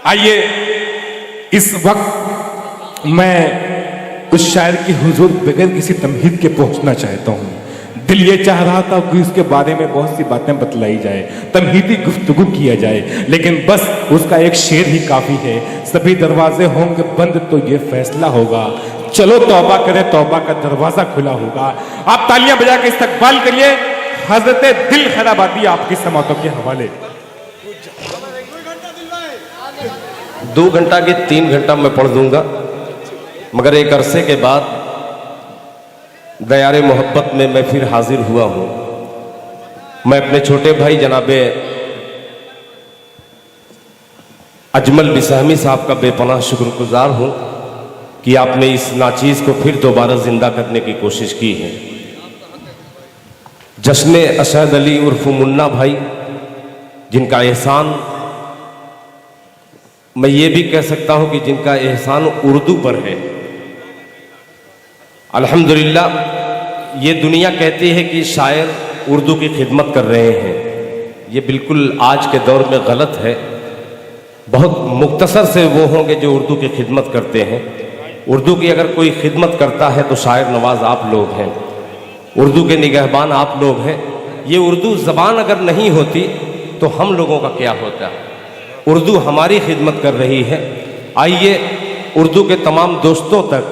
आइए इस वक्त मैं उस शायर की हुजूर बगैर किसी तमहीद के पहुंचना चाहता हूं। दिल ये चाह रहा था कि उसके बारे में बहुत सी बातें बतलाई जाए, तमहीदी गुफ्तगू किया जाए, लेकिन बस उसका एक शेर ही काफी है। सभी दरवाजे होंगे बंद तो ये फैसला होगा, चलो तौबा करें तौबा का दरवाजा खुला होगा। आप तालियां बजा के इस्तकबाल करिए हजरत दिल खैराबादी आपकी समातों के हवाले। 2 घंटा के 3 घंटा मैं पढ़ दूंगा, मगर एक अरसे के बाद दयारे मोहब्बत में मैं फिर हाजिर हुआ हूं। मैं अपने छोटे भाई जनाबे अजमल बिसाहमी साहब का बेपनाह शुक्रगुजार हूं कि आपने इस नाचीज को फिर दोबारा जिंदा करने की कोशिश की है। जश्न अशहद अली उर्फ मुन्ना भाई, जिनका एहसान मैं ये भी कह सकता हूं कि जिनका एहसान उर्दू पर है। अल्हम्दुलिल्लाह, ये दुनिया कहती है कि शायर उर्दू की खिदमत कर रहे हैं, ये बिल्कुल आज के दौर में गलत है। बहुत मुख्तसर से वो होंगे जो उर्दू की खिदमत करते हैं। उर्दू की अगर कोई खिदमत करता है तो शायर नवाज आप लोग हैं, उर्दू के निगहबान आप लोग हैं। ये उर्दू ज़बान अगर नहीं होती तो हम लोगों का क्या होता। उर्दू हमारी खिदमत कर रही है। आइए उर्दू के तमाम दोस्तों तक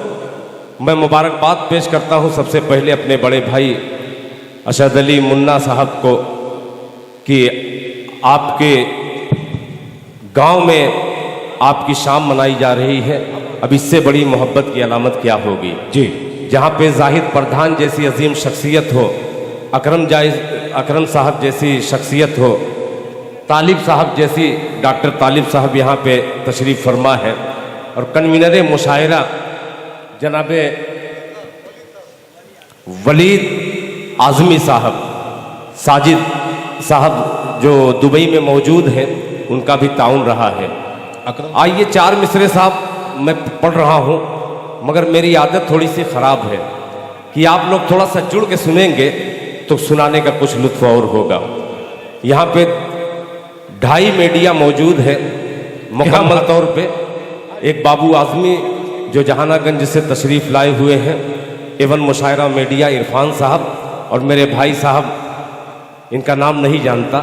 मैं मुबारकबाद पेश करता हूं। सबसे पहले अपने बड़े भाई अशहद अली मुन्ना साहब को कि आपके गांव में आपकी शाम मनाई जा रही है। अब इससे बड़ी मोहब्बत की अलामत क्या होगी जी। जहाँ पे जाहिद प्रधान जैसी अजीम शख्सियत हो, अकरम साहब जैसी शख्सियत हो, तालिब साहब जैसी डॉक्टर तालिब साहब यहाँ पे तशरीफ़ फरमा है, और कन्वीनर मुशायरा जनाबे वलीद आज़मी साहब, साजिद साहब जो दुबई में मौजूद हैं, उनका भी ताउन रहा है। आइए 4 मिसरे साहब मैं पढ़ रहा हूँ, मगर मेरी आदत थोड़ी सी ख़राब है कि आप लोग थोड़ा सा जुड़ के सुनेंगे तो सुनाने का कुछ लुत्फ़ और होगा। यहाँ पे 2.5 मीडिया मौजूद है मुकम्मल तौर पे। एक बाबू आज़मी जो जहानागंज से तशरीफ़ लाए हुए हैं, एवं मुशायरा मीडिया इरफान साहब, और मेरे भाई साहब, इनका नाम नहीं जानता।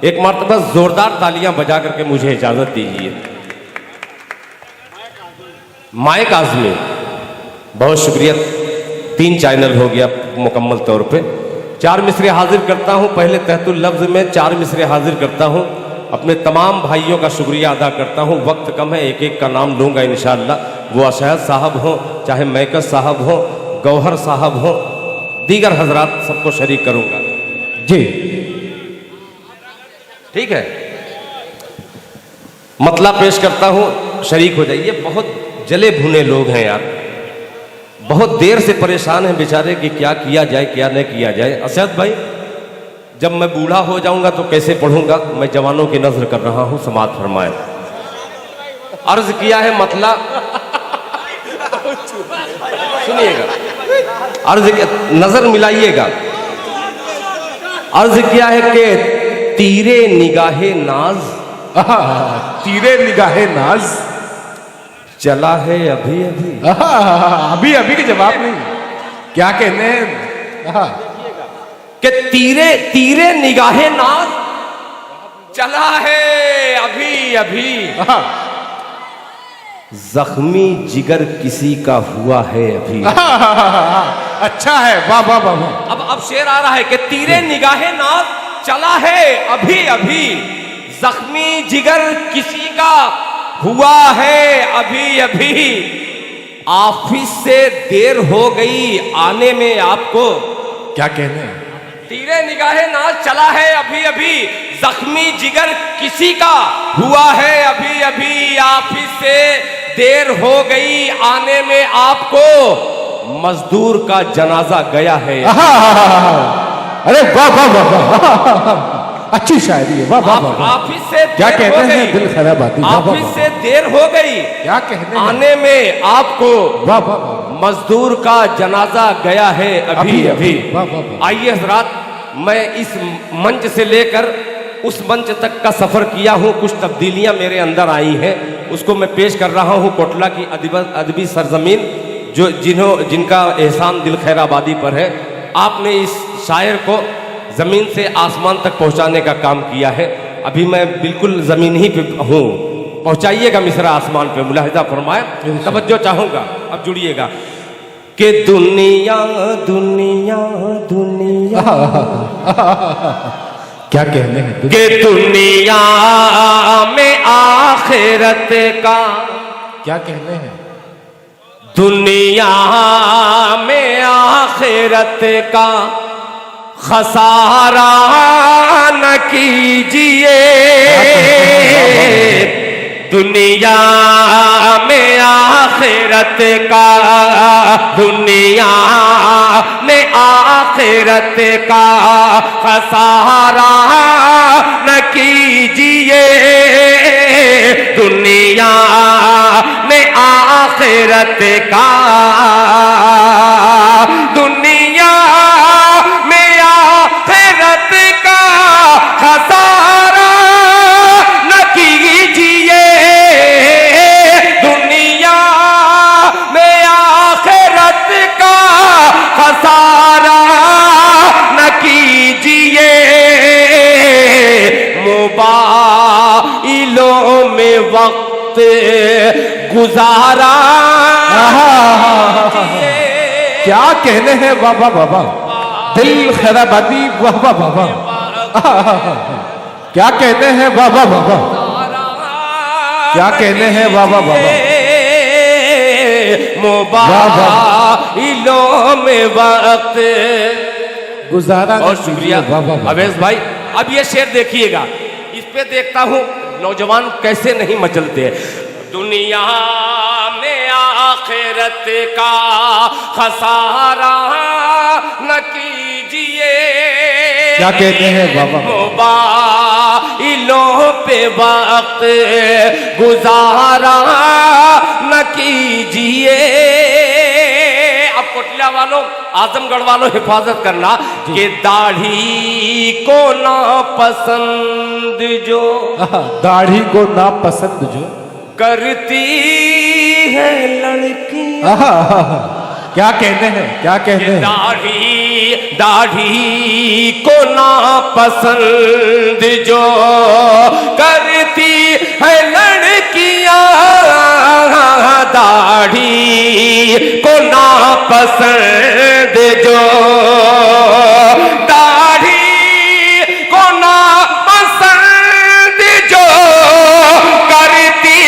एक मरतबा ज़ोरदार तालियां बजा करके मुझे इजाज़त दीजिए। माइक आज़मी, बहुत शुक्रिया। 3 चैनल हो गया मुकम्मल तौर पे। 4 मिसरे हाजिर करता हूं। पहले तहतुल लफ्ज़ में 4 मिसरे हाजिर करता हूं। अपने तमाम भाइयों का शुक्रिया अदा करता हूं। वक्त कम है, एक एक का नाम लूँगा इंशाअल्लाह। वो अशहद साहब हों, चाहे मैकस साहब हों, गौहर साहब हों, दीगर हजरात, सबको शरीक करूँगा जी। ठीक है, मतला पेश करता हूँ, शरीक हो जाइए। बहुत जले भुने लोग हैं यार, बहुत देर से परेशान हैं बेचारे कि क्या किया जाए क्या नहीं किया जाए। असद भाई, जब मैं बूढ़ा हो जाऊंगा तो कैसे पढ़ूंगा। मैं जवानों की नजर कर रहा हूं, समात फरमाए। अर्ज किया है मतला, सुनिएगा, अर्ज नजर मिलाइएगा। अर्ज किया है कि तीरे निगाहे नाज, तीरे निगाहे नाज चला है अभी अभी। अभी अभी के जवाब नहीं, क्या कहने कि तीरे तीरे निगाहे नाज चला है अभी अभी। जख्मी जिगर किसी का हुआ है अभी। अच्छा है, वाह वाह वाह वाह। अब शेर आ रहा है कि तीरे निगाहे नाज चला है अभी अभी, जख्मी जिगर किसी का हुआ है अभी अभी। ऑफिस से देर हो गई आने में आपको, क्या कहने हैं? तीरे निगाहे नाज चला है अभी अभी, जख्मी जिगर किसी का हुआ है अभी अभी। ऑफिस से देर हो गई आने में आपको, मजदूर का जनाजा गया है। अरे वाह वाह वाह, अच्छी शायरी है, वाह वाह वाह। ऑफिस से क्या कहते हैं दिल खैराबादी, ऑफिस से देर हो गई क्या कहने आने में आपको, वाह वाह वाह। मजदूर का जनाजा गया है अभी अभी। वाह वाह वाह। आइए हजरात, मैं इस मंच से लेकर उस मंच तक का सफर किया हूँ, कुछ तब्दीलियां मेरे अंदर आई हैं, उसको मैं पेश कर रहा हूँ। कोटला की अदबी सरजमीन जो जिनका एहसान दिल खैराबादी पर है, आपने इस शायर को जमीन से आसमान तक पहुंचाने का काम किया है। अभी मैं बिल्कुल जमीन ही पे हूँ, पहुंचाइएगा मिसरा आसमान पे, मुलाहिजा फरमाए, तवज्जो चाहूंगा, अब जुड़िएगा। कि दुनिया दुनिया दुनिया क्या कहने हैं कि दुनिया में आखिरत का, क्या कहने हैं दुनिया में आखिरत का खसारा न कीजिए, दुनिया में आखिरत का, दुनिया में आखिरत का खसारा न कीजिए, दुनिया में आखिरत का, दुनिया में आखिरत का खसारा न कीजिए, दुनिया में आखिरत का खसारा न कीजिए, मोबाइलों में वक्त गुजारा। क्या कहने हैं बाबा बाबा, दिल खैराबादी बाबा बाबा, क्या कहते हैं बाबा बाबा, क्या कहने हैं बाबा बाबा, मोबाइलों में वक्त गुजारा। बहुत शुक्रिया अवैस भाई। अब ये शेर देखिएगा, इस पे देखता हूँ नौजवान कैसे नहीं मचलते। दुनिया में आखिरत का खसारा न कीजिए, क्या कहते हैं बाबा, मोबाइलों पे वक्त गुजारा न कीजिए। अब कोटला वालों, आजमगढ़ वालों हिफाजत करना कि दाढ़ी को ना पसंद जो, दाढ़ी को ना पसंद जो करती है लड़की। क्या कहते हैं, क्या कहते हैं, दाढ़ी दाढ़ी को ना पसंद जो करती है लड़कियां, दाढ़ी को ना पसंद जो, दाढ़ी को ना पसंद जो करती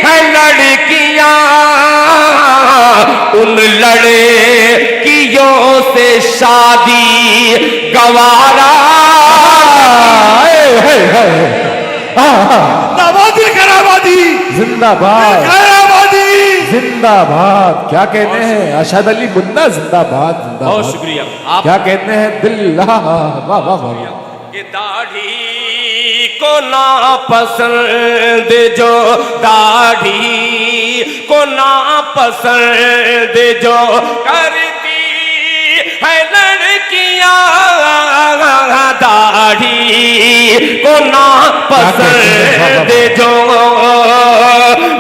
है लड़कियां, उन लड़कियों से शादी गवारा। खैराबादी जिंदाबाद, खैराबादी जिंदाबाद। क्या कहते हैं, अशहद अली मुन्ना जिंदाबाद, जिंदाबाद। बहुत शुक्रिया। आप क्या कहते हैं, दिल वाह वाह वाह, कि दाढ़ी को ना पसंद जो, दाढ़ी को ना पसंद जो करती है लड़कियां, दाढ़ी को ना पसंद जो,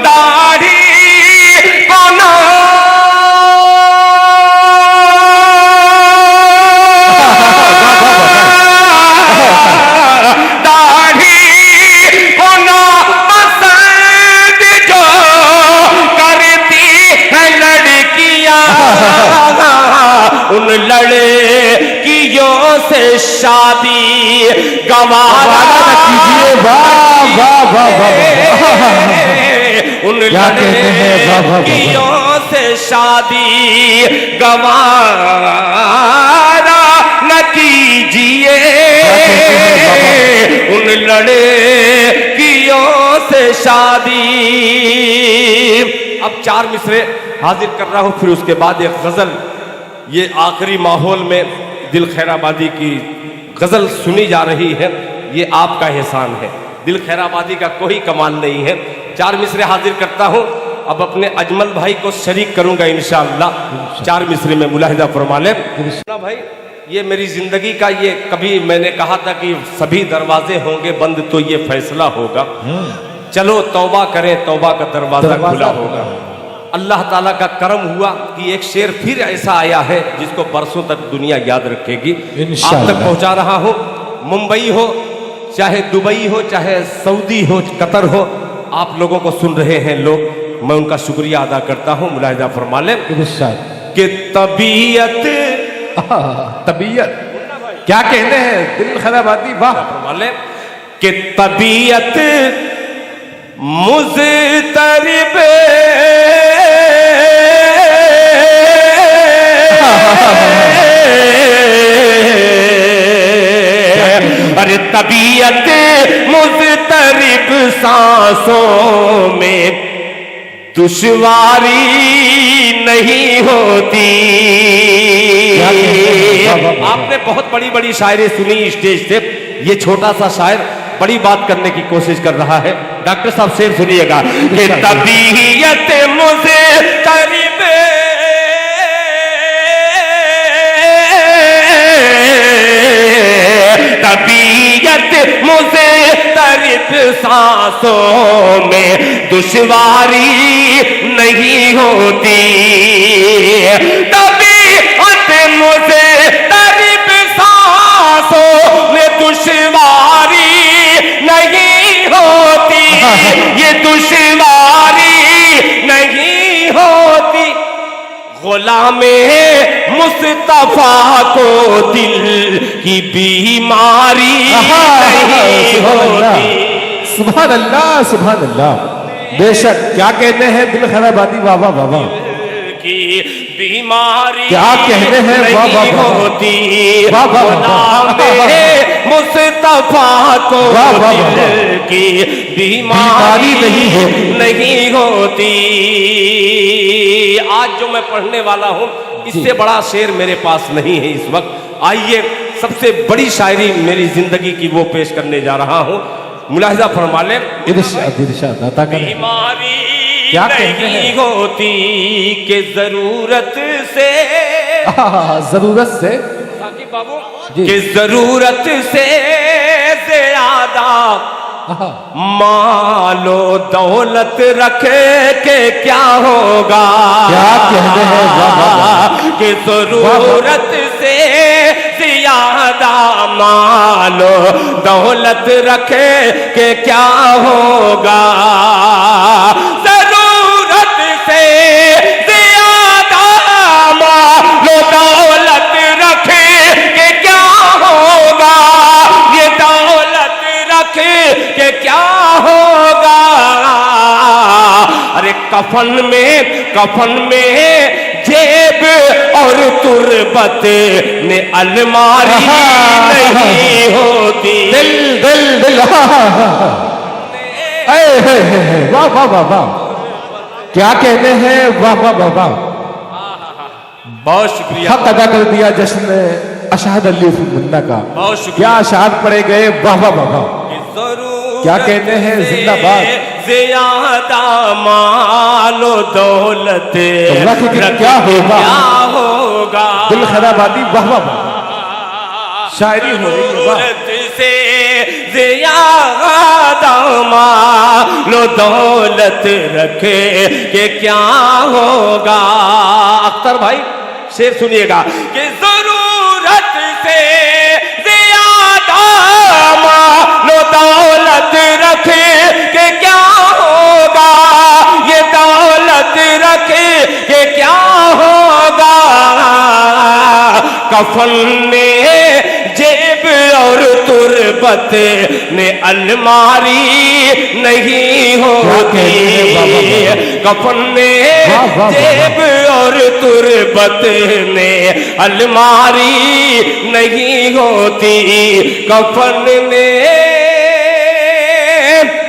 दाढ़ी को ना, उन लड़कियों से शादी गवारा कीजिए। वाह वाह वाह वाह, उन लड़कियों से शादी गवारा न कीजिए, उन लड़कियों से शादी। अब 4 मिसरे हाजिर कर रहा हूं, फिर उसके बाद एक गजल। ये आखिरी माहौल में दिल खैराबादी की गजल सुनी जा रही है, ये आपका एहसान है, दिल खैराबादी का कोई कमाल नहीं है। 4 मिसरे हाजिर करता हूं, अब अपने अजमल भाई को शरीक करूंगा इंशाअल्लाह। 4 मिसरे में मुलाहिजा फरमा ले भाई। ये मेरी जिंदगी का, ये कभी मैंने कहा था कि सभी दरवाजे होंगे बंद तो ये फैसला होगा। चलो तौबा करें, तौबा का दरवाजा खुला होगा। अल्लाह ताला का करम हुआ कि एक शेर फिर ऐसा आया है जिसको बरसों तक दुनिया याद रखेगी। आप तक पहुंचा रहा हूं। मुंबई हो, चाहे दुबई हो, चाहे सऊदी हो, कतर हो, आप लोगों को सुन रहे हैं लोग, मैं उनका शुक्रिया अदा करता हूं। मुलाहिजा फरमा लें कि तबीयत क्या कहते हैं दिल खराबादी, वाह। फरमा लें कि तबीयत मुज़तरिब अरे तबीयत मुज़तरिब सांसों में दुश्वारी नहीं होती। आपने बहुत बड़ी बड़ी शायरी सुनी स्टेज से, ये छोटा सा शायर बड़ी बात करने की कोशिश कर रहा है। डॉक्टर साहब शेर सुनिएगा कि तबीयत मुज़तरिब तबीयत मुज़तरिब सांसों में दुश्वारी नहीं होती। तबीयत मुज़तरिब सांसों में दुश्वारी नहीं होती, ये दुश्वारी नहीं होती। गुलामे मुस्तफा को दिल की बीमारी नहीं होती। सुभान अल्लाह, सुभान अल्लाह। बेशक, क्या कहते हैं दिल खराबादी, वाह वाह वाह वाह। की बीमारी क्या कहते हैं, वाह वाह वाह होती। वाह वाह वाह। मुस्तफा को वाह वाह वाह। दिल की बीमारी नहीं होती। आज जो मैं पढ़ने वाला हूं, इससे बड़ा शेर मेरे पास नहीं है इस वक्त। आइए सबसे बड़ी शायरी मेरी जिंदगी की वो पेश करने जा रहा हूं। मुलाहिजा फरमा लें। इरशाद अता करें। बीमारी क्या कहते नहीं हैं? होती कि जरूरत से, जरूरत से साकिब बाबू, जी। कि जरूरत से ज्यादा मालो दौलत रखे के क्या होगा। क्या कहते हैं, वाह वाह वाह। कि जरूरत से ज्यादा मालो दौलत रखे के क्या होगा। जरूरत से ज्यादा मालो दौलत रखे के क्या होगा। ये दौलत रखे के क्या होगा। अरे कफन में जेब और तुरबत ने अलमारी नहीं होती। दिल दिल दिल, वाह वाह वाह वाह। क्या कहते हैं, वाह वाह वाह वाह। बहुत शुक्रिया, हक अदा कर दिया जश्न अशहद अली मुन्ना का। बहुत शुक्रिया। क्या अशहद पड़े गए, वाह वाह वाह वाह। क्या कहते हैं, जिंदाबाद। ज्यादा मालो दौलत रख के क्या होगा, क्या होगा। दिल खराबादी, वाह वाह वाह। शायरी हो रही है, वाह। से ज्यादा मालो दौलत रखे के क्या होगा। अख्तर भाई शेर सुनिएगा कि जरूरत से ज्यादा मालो दौलत रखे के क्या होगा। ये दौलत रखे के क्या होगा। कफन में जेब और तुरबत ने अलमारी नहीं होती। कफन में जेब और तुरबत ने अलमारी नहीं होती। कफन में।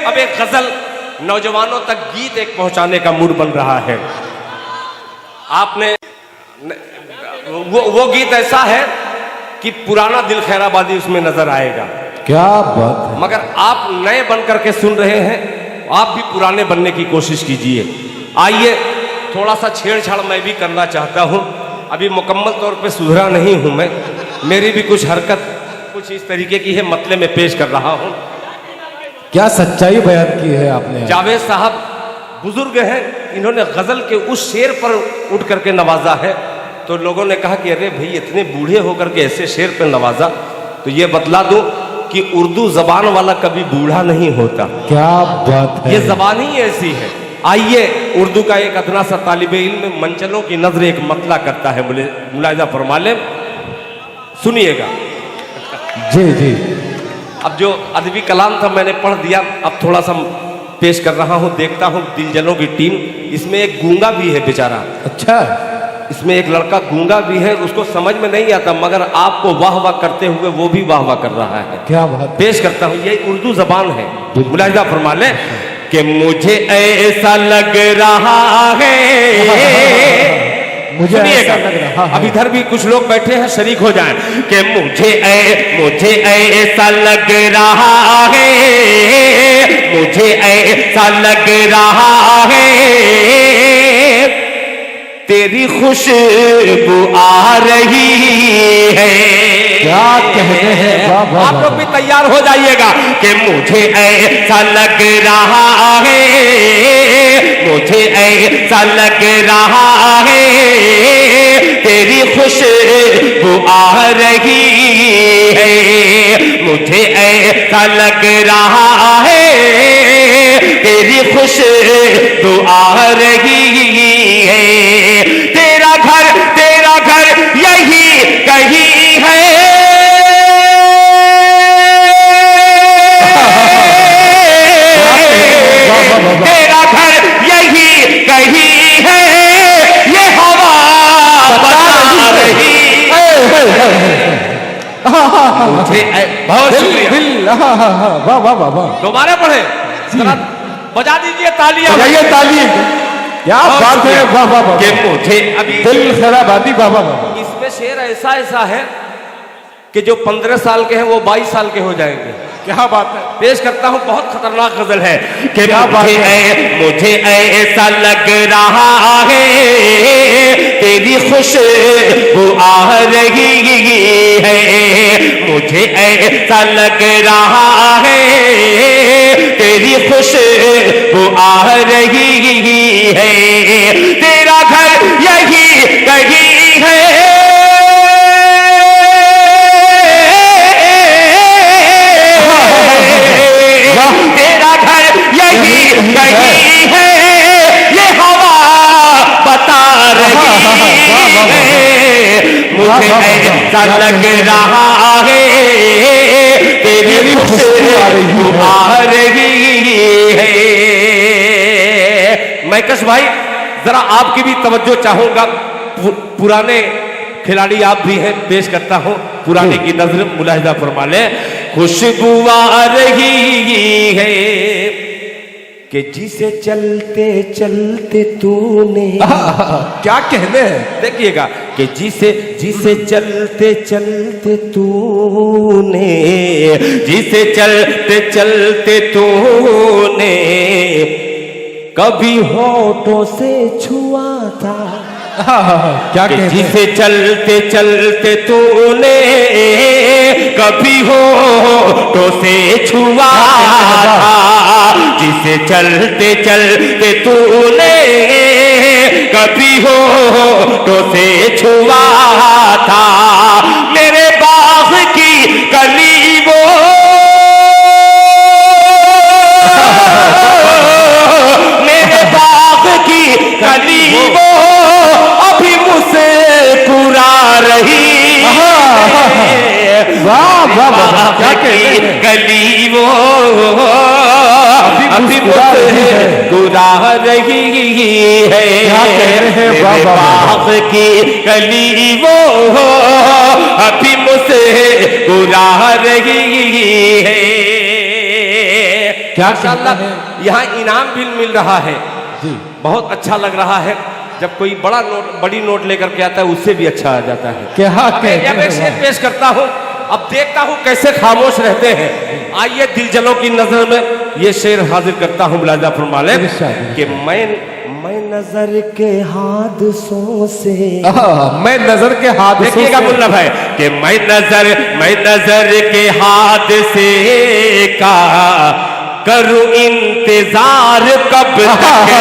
अब एक गजल नौजवानों तक गीत एक पहुंचाने का मूड बन रहा है। आपने वो गीत ऐसा है कि पुराना दिल खैराबादी उसमें नजर आएगा। क्या बात है। मगर आप नए बन करके सुन रहे हैं, आप भी पुराने बनने की कोशिश कीजिए। आइए थोड़ा सा छेड़छाड़ मैं भी करना चाहता हूं। अभी मुकम्मल तौर पे सुधरा नहीं हूं मैं, मेरी भी कुछ हरकत कुछ इस तरीके की है, मतले में पेश कर रहा हूँ। क्या सच्चाई बयान की है आपने। जावेद साहब बुजुर्ग हैं, इन्होंने गजल के उस शेर पर उठ करके नवाजा है, तो लोगों ने कहा कि अरे भाई इतने बूढ़े होकर के ऐसे शेर पर नवाजा। तो ये बतला दूं कि उर्दू जबान वाला कभी बूढ़ा नहीं होता। क्या बात है। ये जबान ही ऐसी है। आइए उर्दू का एक अदना सा तालिबे इल्म मंचलों की नजर एक मतला करता है, मुलाहिजा फरमा ले, सुनिएगा। जी जी। अब जो अदबी कलाम था मैंने पढ़ दिया, अब थोड़ा सा पेश कर रहा हूँ। देखता हूँ दिलजनों की टीम, इसमें एक गूंगा भी है बेचारा। अच्छा। इसमें एक लड़का गूंगा भी है, उसको समझ में नहीं आता, मगर आपको वाह वाह करते हुए वो भी वाह वाह कर रहा है। क्या बात। पेश करता हूँ, ये उर्दू जबान है, मुलाहिजा फरमा ले कि मुझे ऐसा लग रहा है, मुझे ऐसा लग रहा है। अब इधर भी कुछ लोग बैठे हैं, शरीक हो जाएं कि मुझे ऐसा लग रहा है, मुझे ऐसा लग रहा है, तेरी खुशबू आ रही है। क्या कहते हैं। आप लोग भी तैयार हो जाइएगा कि मुझे ऐसा लग रहा है, मुझे ऐसा लग रहा है, तेरी खुशबू आ रही है, मुझे ऐसा लग रहा है, तेरी खुशबू आ रही है, तेरा घर यही कहीं है, तेरा घर यही कहीं है, ये हवा बता रही मुझे। बहुत शुक्रिया। वाह वाह वाह वाह। दोबारा पढ़े, जरा बजा दीजिए तालियां। बजाइए ताली। क्या बात है। वाह वाह वाह। कि मुझे अभी दिल खराबादी। वाह वाह वाह। इसमें शेर ऐसा है कि जो 15 साल के हैं वो 22 साल के हो जाएंगे। क्या बात है। पेश करता हूं, बहुत खतरनाक गजल है कि क्या बात मुझे ऐसा लग रहा है, तेरी खुशबू आ रही है, मुझे ऐसा लग रहा है, तेरी खुशबू आ रही है, तेरा घर यही कहीं है, तेरा घर यही कहीं है, ये हवा बता रही है, मुझे ऐसा लग रहा है, तेरी खुशबू आ रही है। मैकश भाई जरा आपकी भी तवज्जो चाहूंगा, पुराने खिलाड़ी आप भी हैं, पेश करता हूं पुराने की नजर, मुलाहिजा फरमा ले। खुशबू आ रही है कि जिसे चलते चलते तूने, क्या कहने हैं। देखिएगा कि जिसे चलते चलते तूने, जिसे चलते चलते तूने कभी होठों से छुआ था, क्या कहते हैं। जिसे चलते चलते तूने कभी होठों से छुआ था, जिसे चलते चलते तूने कभी होठों से छुआ था, मेरे बाग की कली वो, मेरे बाग की कली वो अभी मुझसे पूरा रही, वाह वाह वाह। क्या कहते हैं। गली वो अभी मुझसे पूरा रही है, क्या कह रहे हैं। वाह वाह। बाग की गली वो अभी मुझसे पूरा रही है। क्या माशाअल्लाह यहाँ इनाम भी मिल रहा है जी। बहुत अच्छा लग रहा है, जब कोई बड़ा नोट बड़ी नोट लेकर के आता है उससे भी अच्छा आ जाता है। क्या कहते अब एक शेर हैं। पेश करता हूँ, अब देखता हूँ कैसे खामोश रहते हैं। आइए दिलजनों की नजर में ये शेर हाजिर करता हूँ मुलाहिजा फरमा लें कि मैं नजर के हादसों से, मैं नजर के हाथ देखिएगा मुन्ना भाई कि मैं नजर के हादसे का करूं इंतजार कब तक है।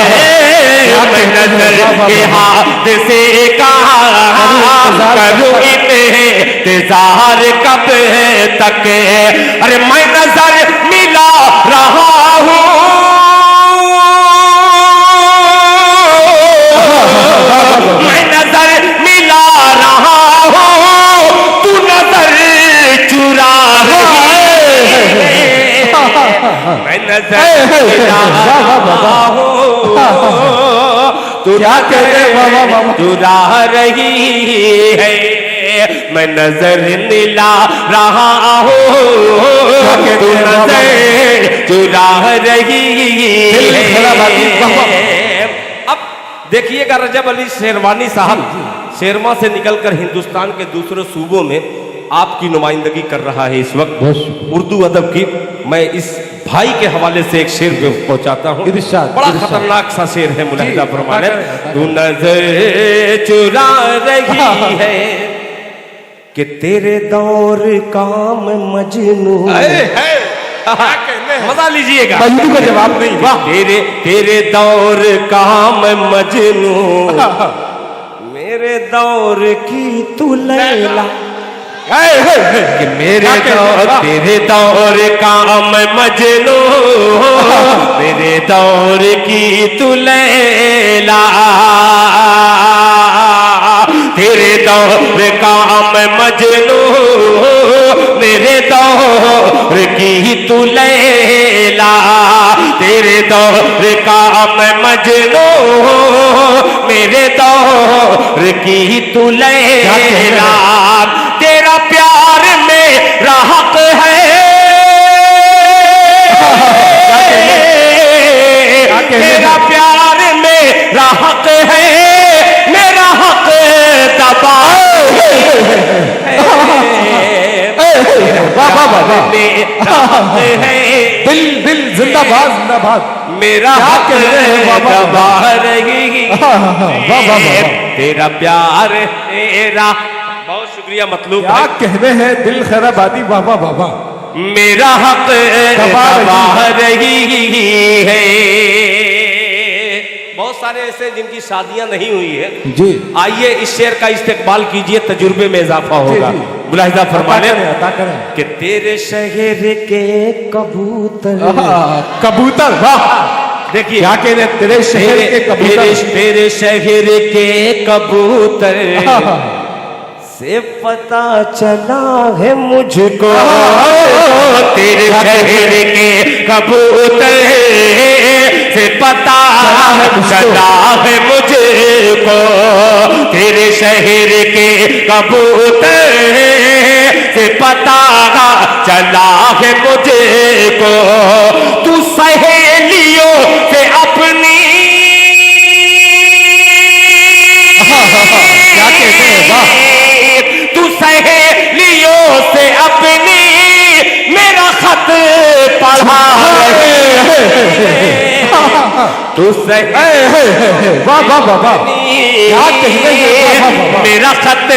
मैं नजर के हादसे का करूं इंतजार कब तक है। अरे मैं नजर मिला रहा हूं, मैं नजर मिला रहा हूं, तू नजर चुरा रही है। मैं नजर मिला रहा हूं, तू नजर चुरा रही है। मैं नजर मिला रहा हूं, तू नजर चुरा रही है। देखिएगा रजब अली शेरवानी साहब शेरवा से निकलकर हिंदुस्तान के दूसरे सूबों में आपकी नुमाइंदगी कर रहा है इस वक्त उर्दू अदब की। मैं इस भाई के हवाले से एक शेर पहुंचाता हूँ, बड़ा खतरनाक सा शेर है मुलाहिजा फरमाने। तू नजर चुरा रही है कि तेरे दौर काम मजनू, मजा लीजिएगा, मजनू का जवाब नहीं। तेरे दौर काम मजनू, मेरे दौर की तू लैला, कि तेरे दौर काम मजनू, मेरे दौर की तू लैला, तेरे दौर काम मजनू, मेरे दौर की तू लैला, तेरे दौर काम मजनू, मेरे दौर की तू लैला। तेरा प्यार मेरा हक है, तेरा प्यार मेरा हक है, मेरा हक दबा दिल जिंदाबाद जिंदाबाद, मेरा हक दबा रही, तेरा प्यार तेरा। बहुत शुक्रिया मतलूब, क्या कहने हैं दिल खैराबादी, बाबा बाबा। मेरा हक दबा रही है। बहुत सारे ऐसे जिनकी शादियां नहीं हुई है जी, आइए इस शेर का इस्तेकबाल कीजिए, तजुर्बे में इजाफा होगा। मुलाहिजा फरमाने कि तेरे शहर के कबूतर, कबूतर, वाह, देखिए क्या कहने हैं तेरे शहर के कबूतर, तेरे शहर के कबूतर से पता चला है मुझको, तेरे शहर के कबूतर से पता चला है मुझको, तेरे शहर के कबूतर से पता चला है मुझको। तू सहेलियों से अपनी, क्या कहते हैं, वाह, तू सहेलियों से अपनी मेरा खत पढ़ा तू वाह वाह वाह, क्या कहते हैं, मेरा खत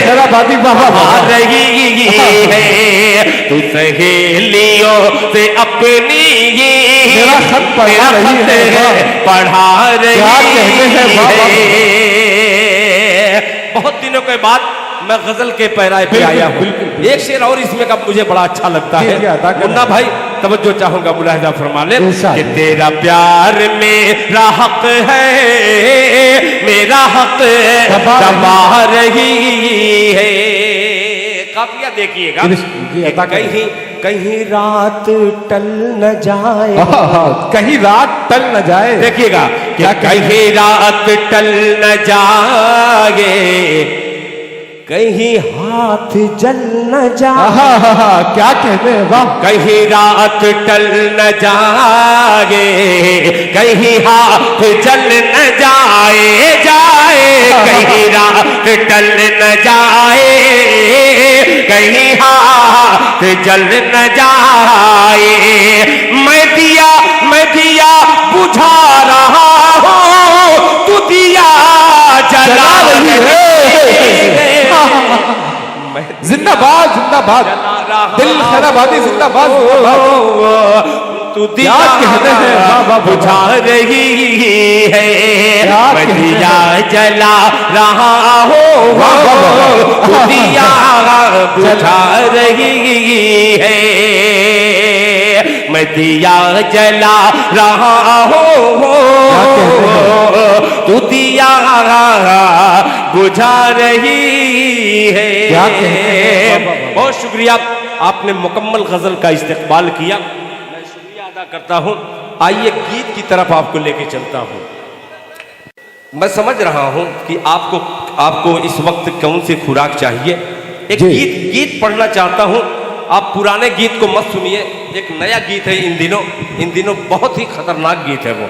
खैराबादी, वाह वाह रही है। तू सहेलियों से अपनी मेरा खत पढ़ा रही है, पढ़ा रही क्या कहते हैं, वाह बहुत दिनों के बाद मैं गजल के पैराए पे आया हूँ। एक शेर और इसमें का मुझे बड़ा अच्छा लगता है मुन्ना भाई, तवज्जो चाहूंगा, मुलाहिजा फरमा ले कि तेरा प्यार मेरा हक है, मेरा हक दबा रही है। काफिया देखिएगा, कहीं कहीं रात टल न जाए, कहीं रात टल न जाए, देखिएगा क्या कहीं रात टल न जाए, कहीं हाथ जल न जाए, क्या कहते हैं, वाह, कहीं रात टल न जाए, कहीं हाथ जल न जाए, कहीं रात टल न जाए, कहीं हाथ जल न जाए। मैं दिया बुझा रहा हूँ, तू दिया जला रही है। जिंदाबाद जिंदाबाद, दिल खैराबादी जिंदाबाद जिंदाबाद। तू दिया कहते हैं बुझा रही है, मैं दिया जला रहा हूँ, तू दिया बुझा रही है, मैं दिया जला रहा हूँ, तू दिया बुझा रही है। क्या कहते हैं? बहुत शुक्रिया, आपने मुकम्मल गजल का इस्तेकबाल किया, मैं शुक्रिया अदा करता हूँ। आइए गीत की तरफ आपको लेके चलता हूँ। मैं समझ रहा हूँ कि आपको इस वक्त कौन सी खुराक चाहिए। एक गीत पढ़ना चाहता हूँ। आप पुराने गीत को मत सुनिए, एक नया गीत है इन दिनों बहुत ही खतरनाक गीत है वो।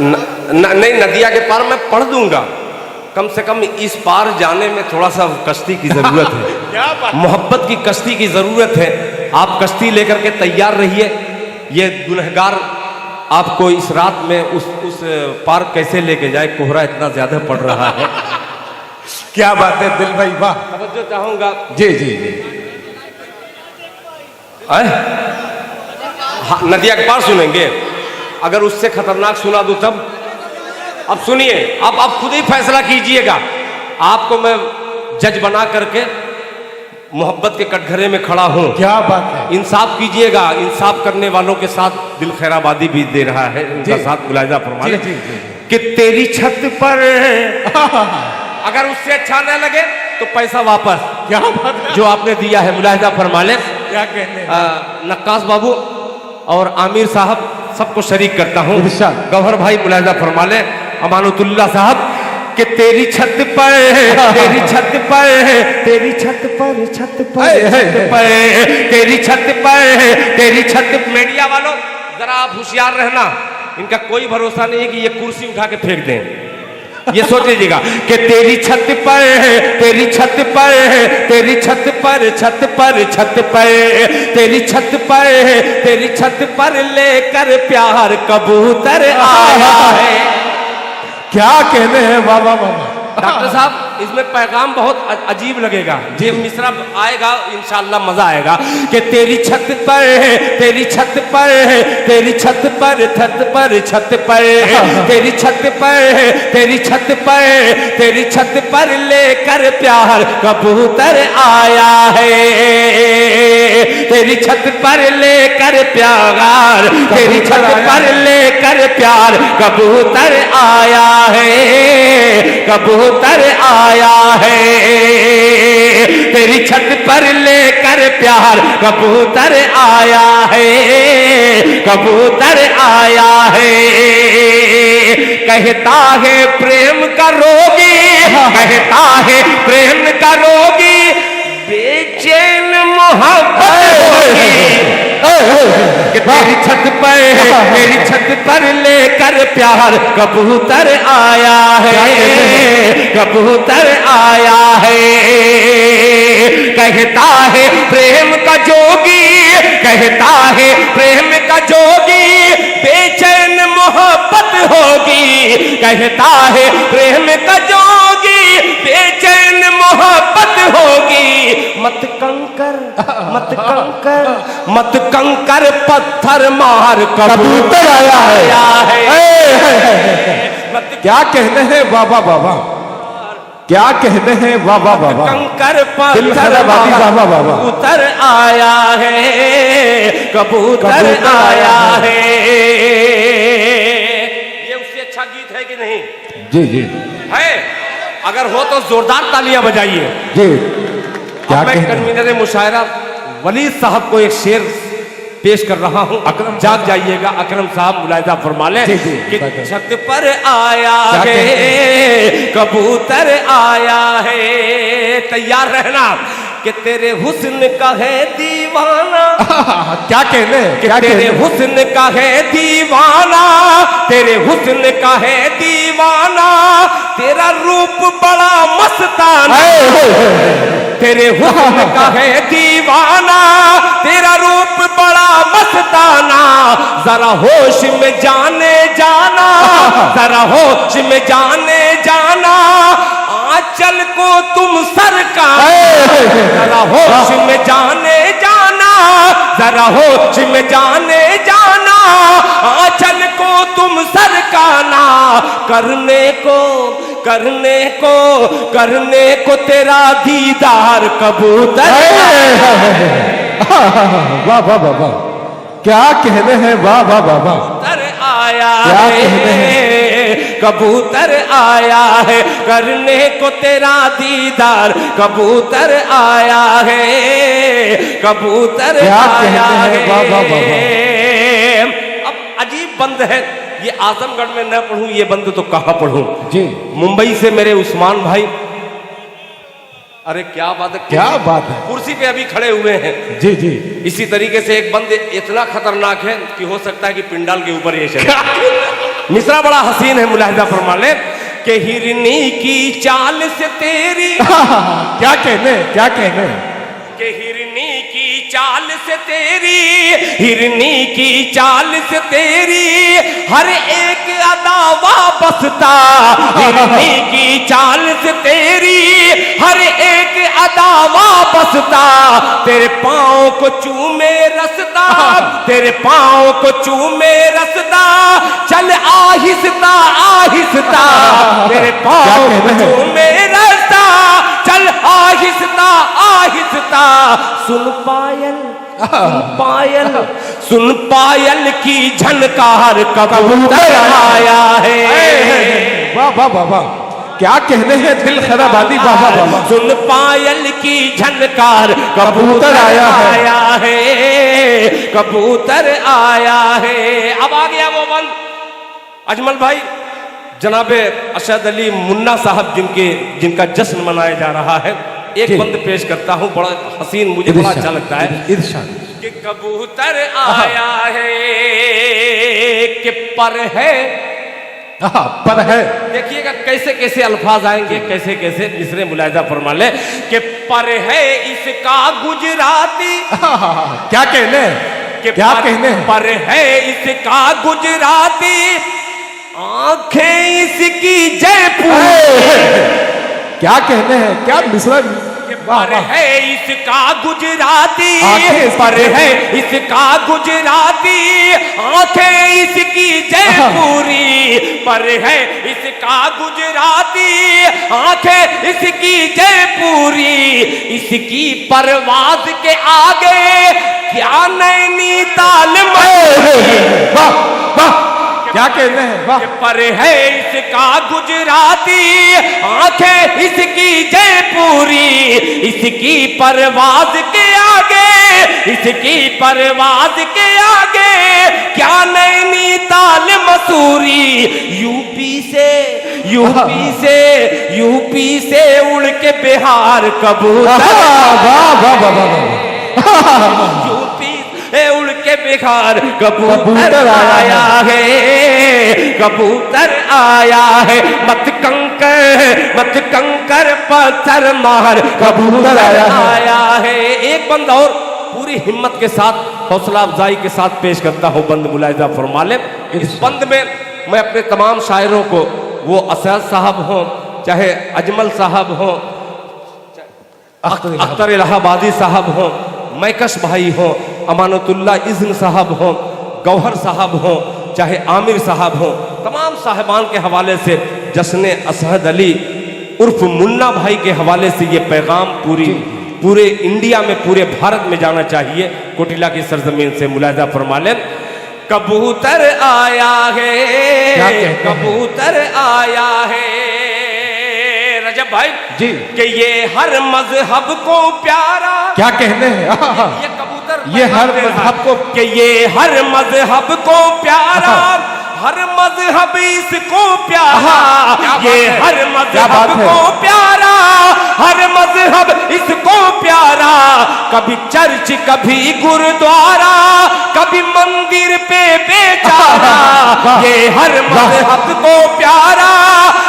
नहीं, नदिया के पार मैं पढ़ दूंगा, कम से कम इस पार जाने में थोड़ा सा कश्ती की जरूरत है, मोहब्बत की कश्ती की जरूरत है। आप कश्ती लेकर के तैयार रहिए। ये गुनहगार आपको इस रात में उस पार कैसे लेके जाए, कोहरा इतना ज्यादा पड़ रहा है। क्या बात है दिल भाई, वाह। तवज्जो चाहूंगा। जी जी जी। हाँ, नदिया के पार सुनेंगे। अगर उससे खतरनाक सुना दूं तब? अब सुनिए, अब आप खुद ही फैसला कीजिएगा। आपको मैं जज बना करके मोहब्बत के कटघरे में खड़ा हूं। क्या बात है। इंसाफ कीजिएगा। इंसाफ करने वालों के साथ दिल खैराबादी भी दे रहा है, उनका साथ मुलाहिजा फरमा लें कि तेरी छत पर अगर उससे अच्छा न लगे तो पैसा वापस। क्या बात है। जो आपने दिया है मुलाहिजा फरमा लें। क्या कहने नक्कास बाबू और आमिर साहब सबको शरीक करता हूँ। गौहर भाई मुलाहिजा फरमा ले, अमानुतुल्लाह साहब कि तेरी छत पर, तेरी छत पर, तेरी छत पर, छत पर, छत पर, तेरी छत पर, तेरी छत। मीडिया वालों जरा आप होशियार रहना, इनका कोई भरोसा नहीं है कि ये कुर्सी उठा के फेंक दें। ये सोच लीजिएगा कि तेरी छत पर, तेरी छत पर, तेरी छत पर, छत पर, छत पर, तेरी छत पर, तेरी छत पर लेकर प्यार कबूतर आया है। क्या कहने हैं, वाह वाह वाह। डॉक्टर साहब इसमें पैगाम बहुत अजीब लगेगा, ये मिसरा आएगा इंशाल्लाह मजा आएगा कि तेरी छत पर, तेरी छत पर, तेरी छत पर, छत पर, छत पर, तेरी छत पर, तेरी छत पर, तेरी छत पर लेकर प्यार कबूतर आया है। तेरी छत पर लेकर प्यार, तेरी छत पर लेकर प्यार कबूतर आया है, कबूतर आया है। तेरी छत पर लेकर प्यार कबूतर आया है, कबूतर आया है। कहता है प्रेम का रोगी, कहता है प्रेम का रोगी, बेचैन मोहब्बत होगी। कि तेरी छत पर, तेरी छत पर लेकर प्यार कबूतर आया है, कबूतर आया है। कहता है प्रेम का जोगी, कहता है प्रेम का जोगी, बेचैन मोहब्बत होगी। कहता है प्रेम का जोगी, बेचैन मोहब्बत होगी। मत कंकर, मत कंकर, मत कंकर पत्थर मार कबूतर आया है। क्या कहने हैं, वाह वाह वाह वाह। क्या कहते हैं, वाह वाह वाह वाह। कंकर पत्थर कबूतर आया है, कबूतर आया है। ये उससे अच्छा गीत है कि नहीं? जी जी है। अगर हो तो जोरदार तालियां बजाइए जी। क्या मैं कन्वीनर मुशायरा वली साहब को एक शेर पेश कर रहा हूं। अकरम जाग जाइएगा। अकरम साहब मुलाहिजा फरमा ले कि छत पर आया है, कबूतर आया है। तैयार रहना कि तेरे हुस्न का है दीवाना। क्या कहने, कि तेरे हुस्न का है दीवाना, तेरे हुस्न का है दीवाना। दीवाना, तेरा रूप बड़ा मस्ताना, तेरे हुस्न का है दीवाना, तेरा रूप बड़ा मस्ताना, जरा होश में जाने जाना, जरा होश में जाने जाना, आंचल को तुम सरकार, जरा होश में जाने जाना, जरा होश में जाने जाना, आंचल को तुम सरकाना, करने को करने को करने को तेरा दीदार कबूतर। वाह वाह वाह वाह, क्या कहने हैं, वाह वाह वाह वाह। कबूतर आया क्या है, कहने हैं? कबूतर आया है, करने को तेरा दीदार, कबूतर आया है, कबूतर क्या आया कहने हैं? वाह वाह वाह है। अब अजीब बंद है ये, आजमगढ़ में न पढ़ूं ये बंद तो कहां पढ़ूं जी। मुंबई से मेरे उस्मान भाई, अरे क्या बात है, क्या बात है, कुर्सी पे अभी खड़े हुए हैं। जी जी। इसी तरीके से एक बंद इतना खतरनाक है कि हो सकता है कि पिंडाल के ऊपर ये चले। मिसरा बड़ा हसीन है, मुलाहिजा फरमा ले कि हिरनी की चाल से तेरी, क्या कहने, क्या कहने, कि हिरनी की चाल से तेरी, हिरनी की चाल से तेरी, हर एक अदा वापसता, हिरनी की चाल से तेरी, हर एक अदा वापसता, तेरे पाँव को चूमे रसदा, तेरे पाँव को चूमे रसदा, चल आहिस्ता आहिस्ता, तेरे पाँव को चूमे रसदा, चल आहिस्ता आहिस्ता, सुन पायल, सुन पायल, सुन पायल की झनकार, कबूतर आया है। वाह वाह वाह वाह, क्या कहने हैं, दिल खराबादी, वाह वाह वाह। सुन पायल की झनकार, कबूतर आया है, कबूतर आया है। अब आ गया वो बंद, अजमल भाई, जनाबे अशद अली मुन्ना साहब जिनका जश्न मनाया जा रहा है, एक बंद पेश करता हूं, बड़ा हसीन, मुझे बड़ा अच्छा लगता है। इरशाद कि कबूतर आया है कि पर है, पर है, देखिएगा कैसे कैसे अल्फाज आएंगे, कैसे कैसे मिसरे मुलाहिजा फरमा ले कि पर है इसका गुजराती, क्या कहने, क्या कहने, पर है इसका गुजराती, आंखें इसकी जयपुर, क्या कहने हैं, क्या मिसरा, पर है इसका गुजराती, आंखें पर है इसका गुजराती, आंखें इसकी जयपुरी, पर है इसका गुजराती, आंखें इसकी जयपुरी, इसकी परवाज के आगे क्या नैनीताल में, वाह वाह, क्या कहने हैं, वाह। पर है इसका गुजराती, आंखें इसकी जयपुरी, इसकी परवाज के आगे, इसकी परवाज के आगे क्या नैनीताल मसूरी, यूपी से, यूपी से, यूपी से उड़ के बिहार कबूतर, वाह वाह वाह वाह, यूपी उड़ के बिहार कबूतर आया है, कबूतर आया है, मत कंकर पत्थर मार, कबूतर आया है। एक बंद और पूरी हिम्मत के साथ, हौसला अफजाई के साथ पेश करता हूं, बंद मुलाहिजा फरमा ले। इस बंद में मैं अपने तमाम शायरों को, वो असद साहब हों, चाहे अजमल साहब हों, अख्तर इलाहाबादी साहब हों, मैकश भाई हों, अमानतुल्लाह इज़्न साहब हों, गौहर साहब हों, चाहे आमिर साहब हों, तमाम साहिबान के हवाले से जश्न असद अली उर्फ मुन्ना भाई के हवाले से ये पैगाम पूरे इंडिया में, पूरे भारत में जाना चाहिए। कोटिला की सरजमीन से मुलाहिजा फरमा लें, कबूतर आया है, कबूतर आया है रजब भाई जी, कि ये हर मजहब को प्यारा, क्या कहने हैं, ये कबूतर ये हर मजहब को, कि ये हर मजहब को प्यारा, हर मजहब इसको प्यारा, क्या ये बात है? हर क्या मजहब बात है? को प्यारा, हर मजहब इसको प्यारा। कभी चर्च कभी गुरुद्वारा, कभी मंदिर पे बेचारा, ये हर मजहब को प्यारा,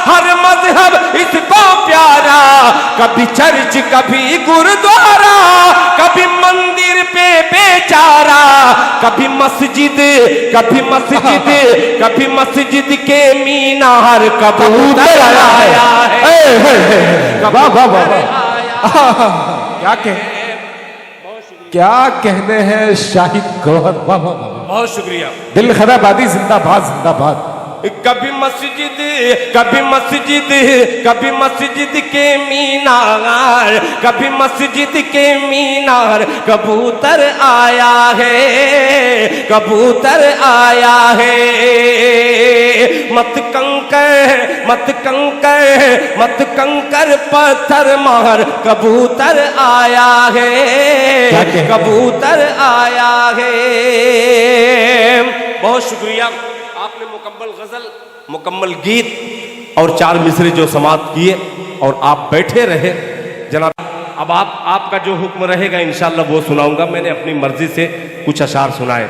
हर मजहब इसको प्यारा। कभी चर्च कभी गुरुद्वारा, कभी मंदिर पे बेचारा, कभी मस्जिद कभी मस्जिद, कभी मस्जिद के मीनार कबूतर आया है। वाह वाह वाह वाह, क्या कहने हैं शाहिद गौहर, वाह वाह वाह। बहुत शुक्रिया। दिल खराबादी जिंदाबाद जिंदाबाद। कभी मस्जिद कभी मस्जिद, कभी मस्जिद के मीनार, कभी मस्जिद के मीनार कबूतर आया है, कबूतर आया है। मत कंकर मत कंकर मत कंकर पत्थर मार, कबूतर आया है, कबूतर आया है। बहुत शुक्रिया, आपने मुकम्मल गजल, मुकम्मल गीत और 4 मिसरे जो समाप्त किए और आप बैठे रहे जनाब। अब आपका जो हुक्म रहेगा इंशाल्लाह वो सुनाऊंगा। मैंने अपनी मर्जी से कुछ अशार सुनाए।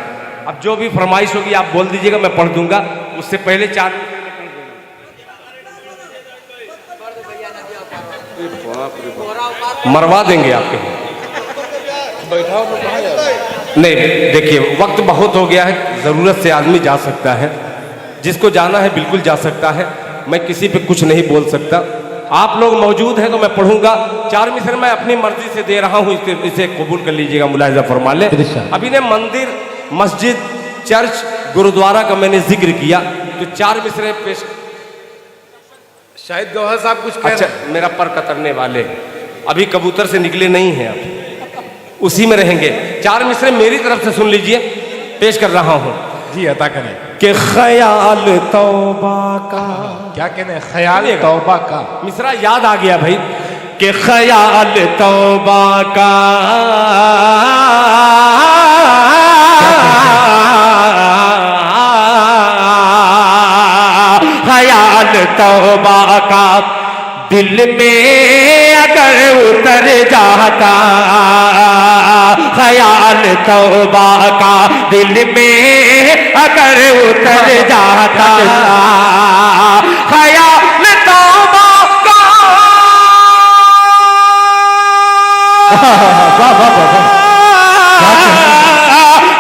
अब जो भी फरमाइश होगी आप बोल दीजिएगा, मैं पढ़ दूंगा। उससे पहले 4 मरवा देंगे आपके। नहीं देखिए, वक्त बहुत हो गया है, जरूरत से आदमी जा सकता है, जिसको जाना है बिल्कुल जा सकता है। मैं किसी पे कुछ नहीं बोल सकता। आप लोग मौजूद हैं तो मैं पढ़ूंगा। 4 मिसरे मैं अपनी मर्जी से दे रहा हूं, इसे कबूल कर लीजिएगा, मुलाहिजा फरमा ले। अभी ने मंदिर, मस्जिद, चर्च, गुरुद्वारा का मैंने जिक्र किया, तो 4 मिसरे पेश। शाहिद गौहर साहब कुछ अच्छा, मेरा पर कतरने वाले अभी कबूतर से निकले नहीं हैं, अब उसी में रहेंगे। 4 मिसरे मेरी तरफ से सुन लीजिए, पेश कर रहा हूं। जी अता करें। कि ख्याल तौबा का, क्या कहने हैं? ख्याल तौबा का। मिसरा याद आ गया भाई, कि ख्याल तौबा का, ख्याल तौबा का दिल में अगर उतर जाता, ख्याल तौबा का दिल में अगर उतर जाता, ख्याल तौबा का,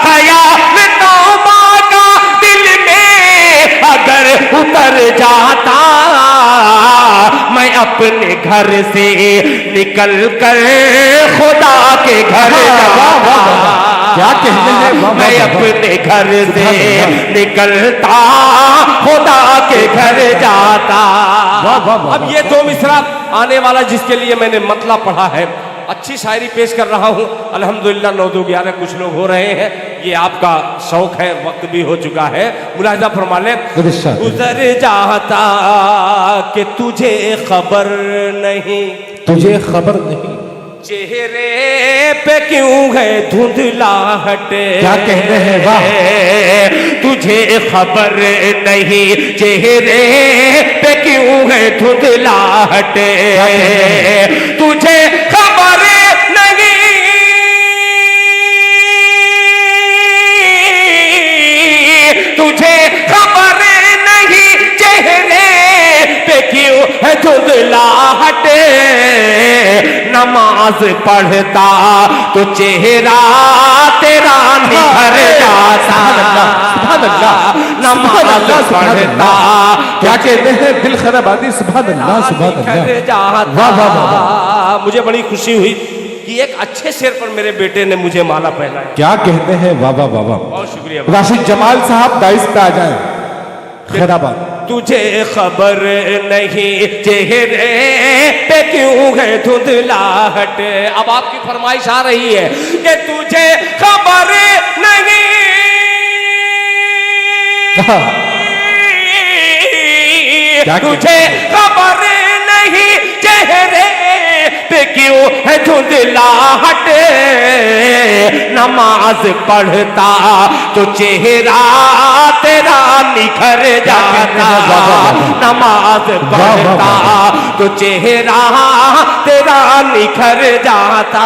ख्याल तौबा का दिल में अगर उतर जाता, मैं अपने घर से निकल कर खुदा के घर जाता। क्या कहते हैं? मैं अपने घर से निकलता खुदा के घर जाता। अब ये 2 मिसरा आने वाला जिसके लिए मैंने मतला पढ़ा है, अच्छी शायरी पेश कर रहा हूँ अल्हम्दुलिल्लाह। 9-2-11 कुछ लोग हो रहे हैं, ये आपका शौक है, वक्त भी हो चुका है, मुलाहिजा फरमा ले। गुजर जाता कि तुझे खबर नहीं, तुझे खबर नहीं, चेहरे पे क्यों है धुंधलाहट। क्या कहते हैं? वाह। तुझे खबर नहीं, चेहरे पे क्यों है धुंधलाहट। तुझे खबर नहीं, तुझे खबर नहीं, चेहरे पे क्यों है धुंधलाहट। नमाज पढ़ता तो चेहरा तेरा निखर जाता, नमाज पढ़ता। क्या कहते हैं? दिल खराबादी, सुभान अल्लाह सुभान अल्लाह। वाह वाह वाह। मुझे बड़ी खुशी हुई कि एक अच्छे शेर पर मेरे बेटे ने मुझे माला पहनाया। क्या कहते हैं? वाह वाह वाह वाह। बहुत शुक्रिया। राशिद जमाल साहब दाइस पे आ जाए। खैराबाद। तुझे खबर नहीं, चेहरे पे क्यों है धुंधलाहट। अब आपकी फरमाइश आ रही है कि तुझे खबर नहीं, तुझे खबर नहीं, चेहरे पे क्यों है धुंधलाहट, नमाज पढ़ता तो चेहरा तेरा निखर जाता, नमाज पढ़ता तो चेहरा तेरा निखर जाता।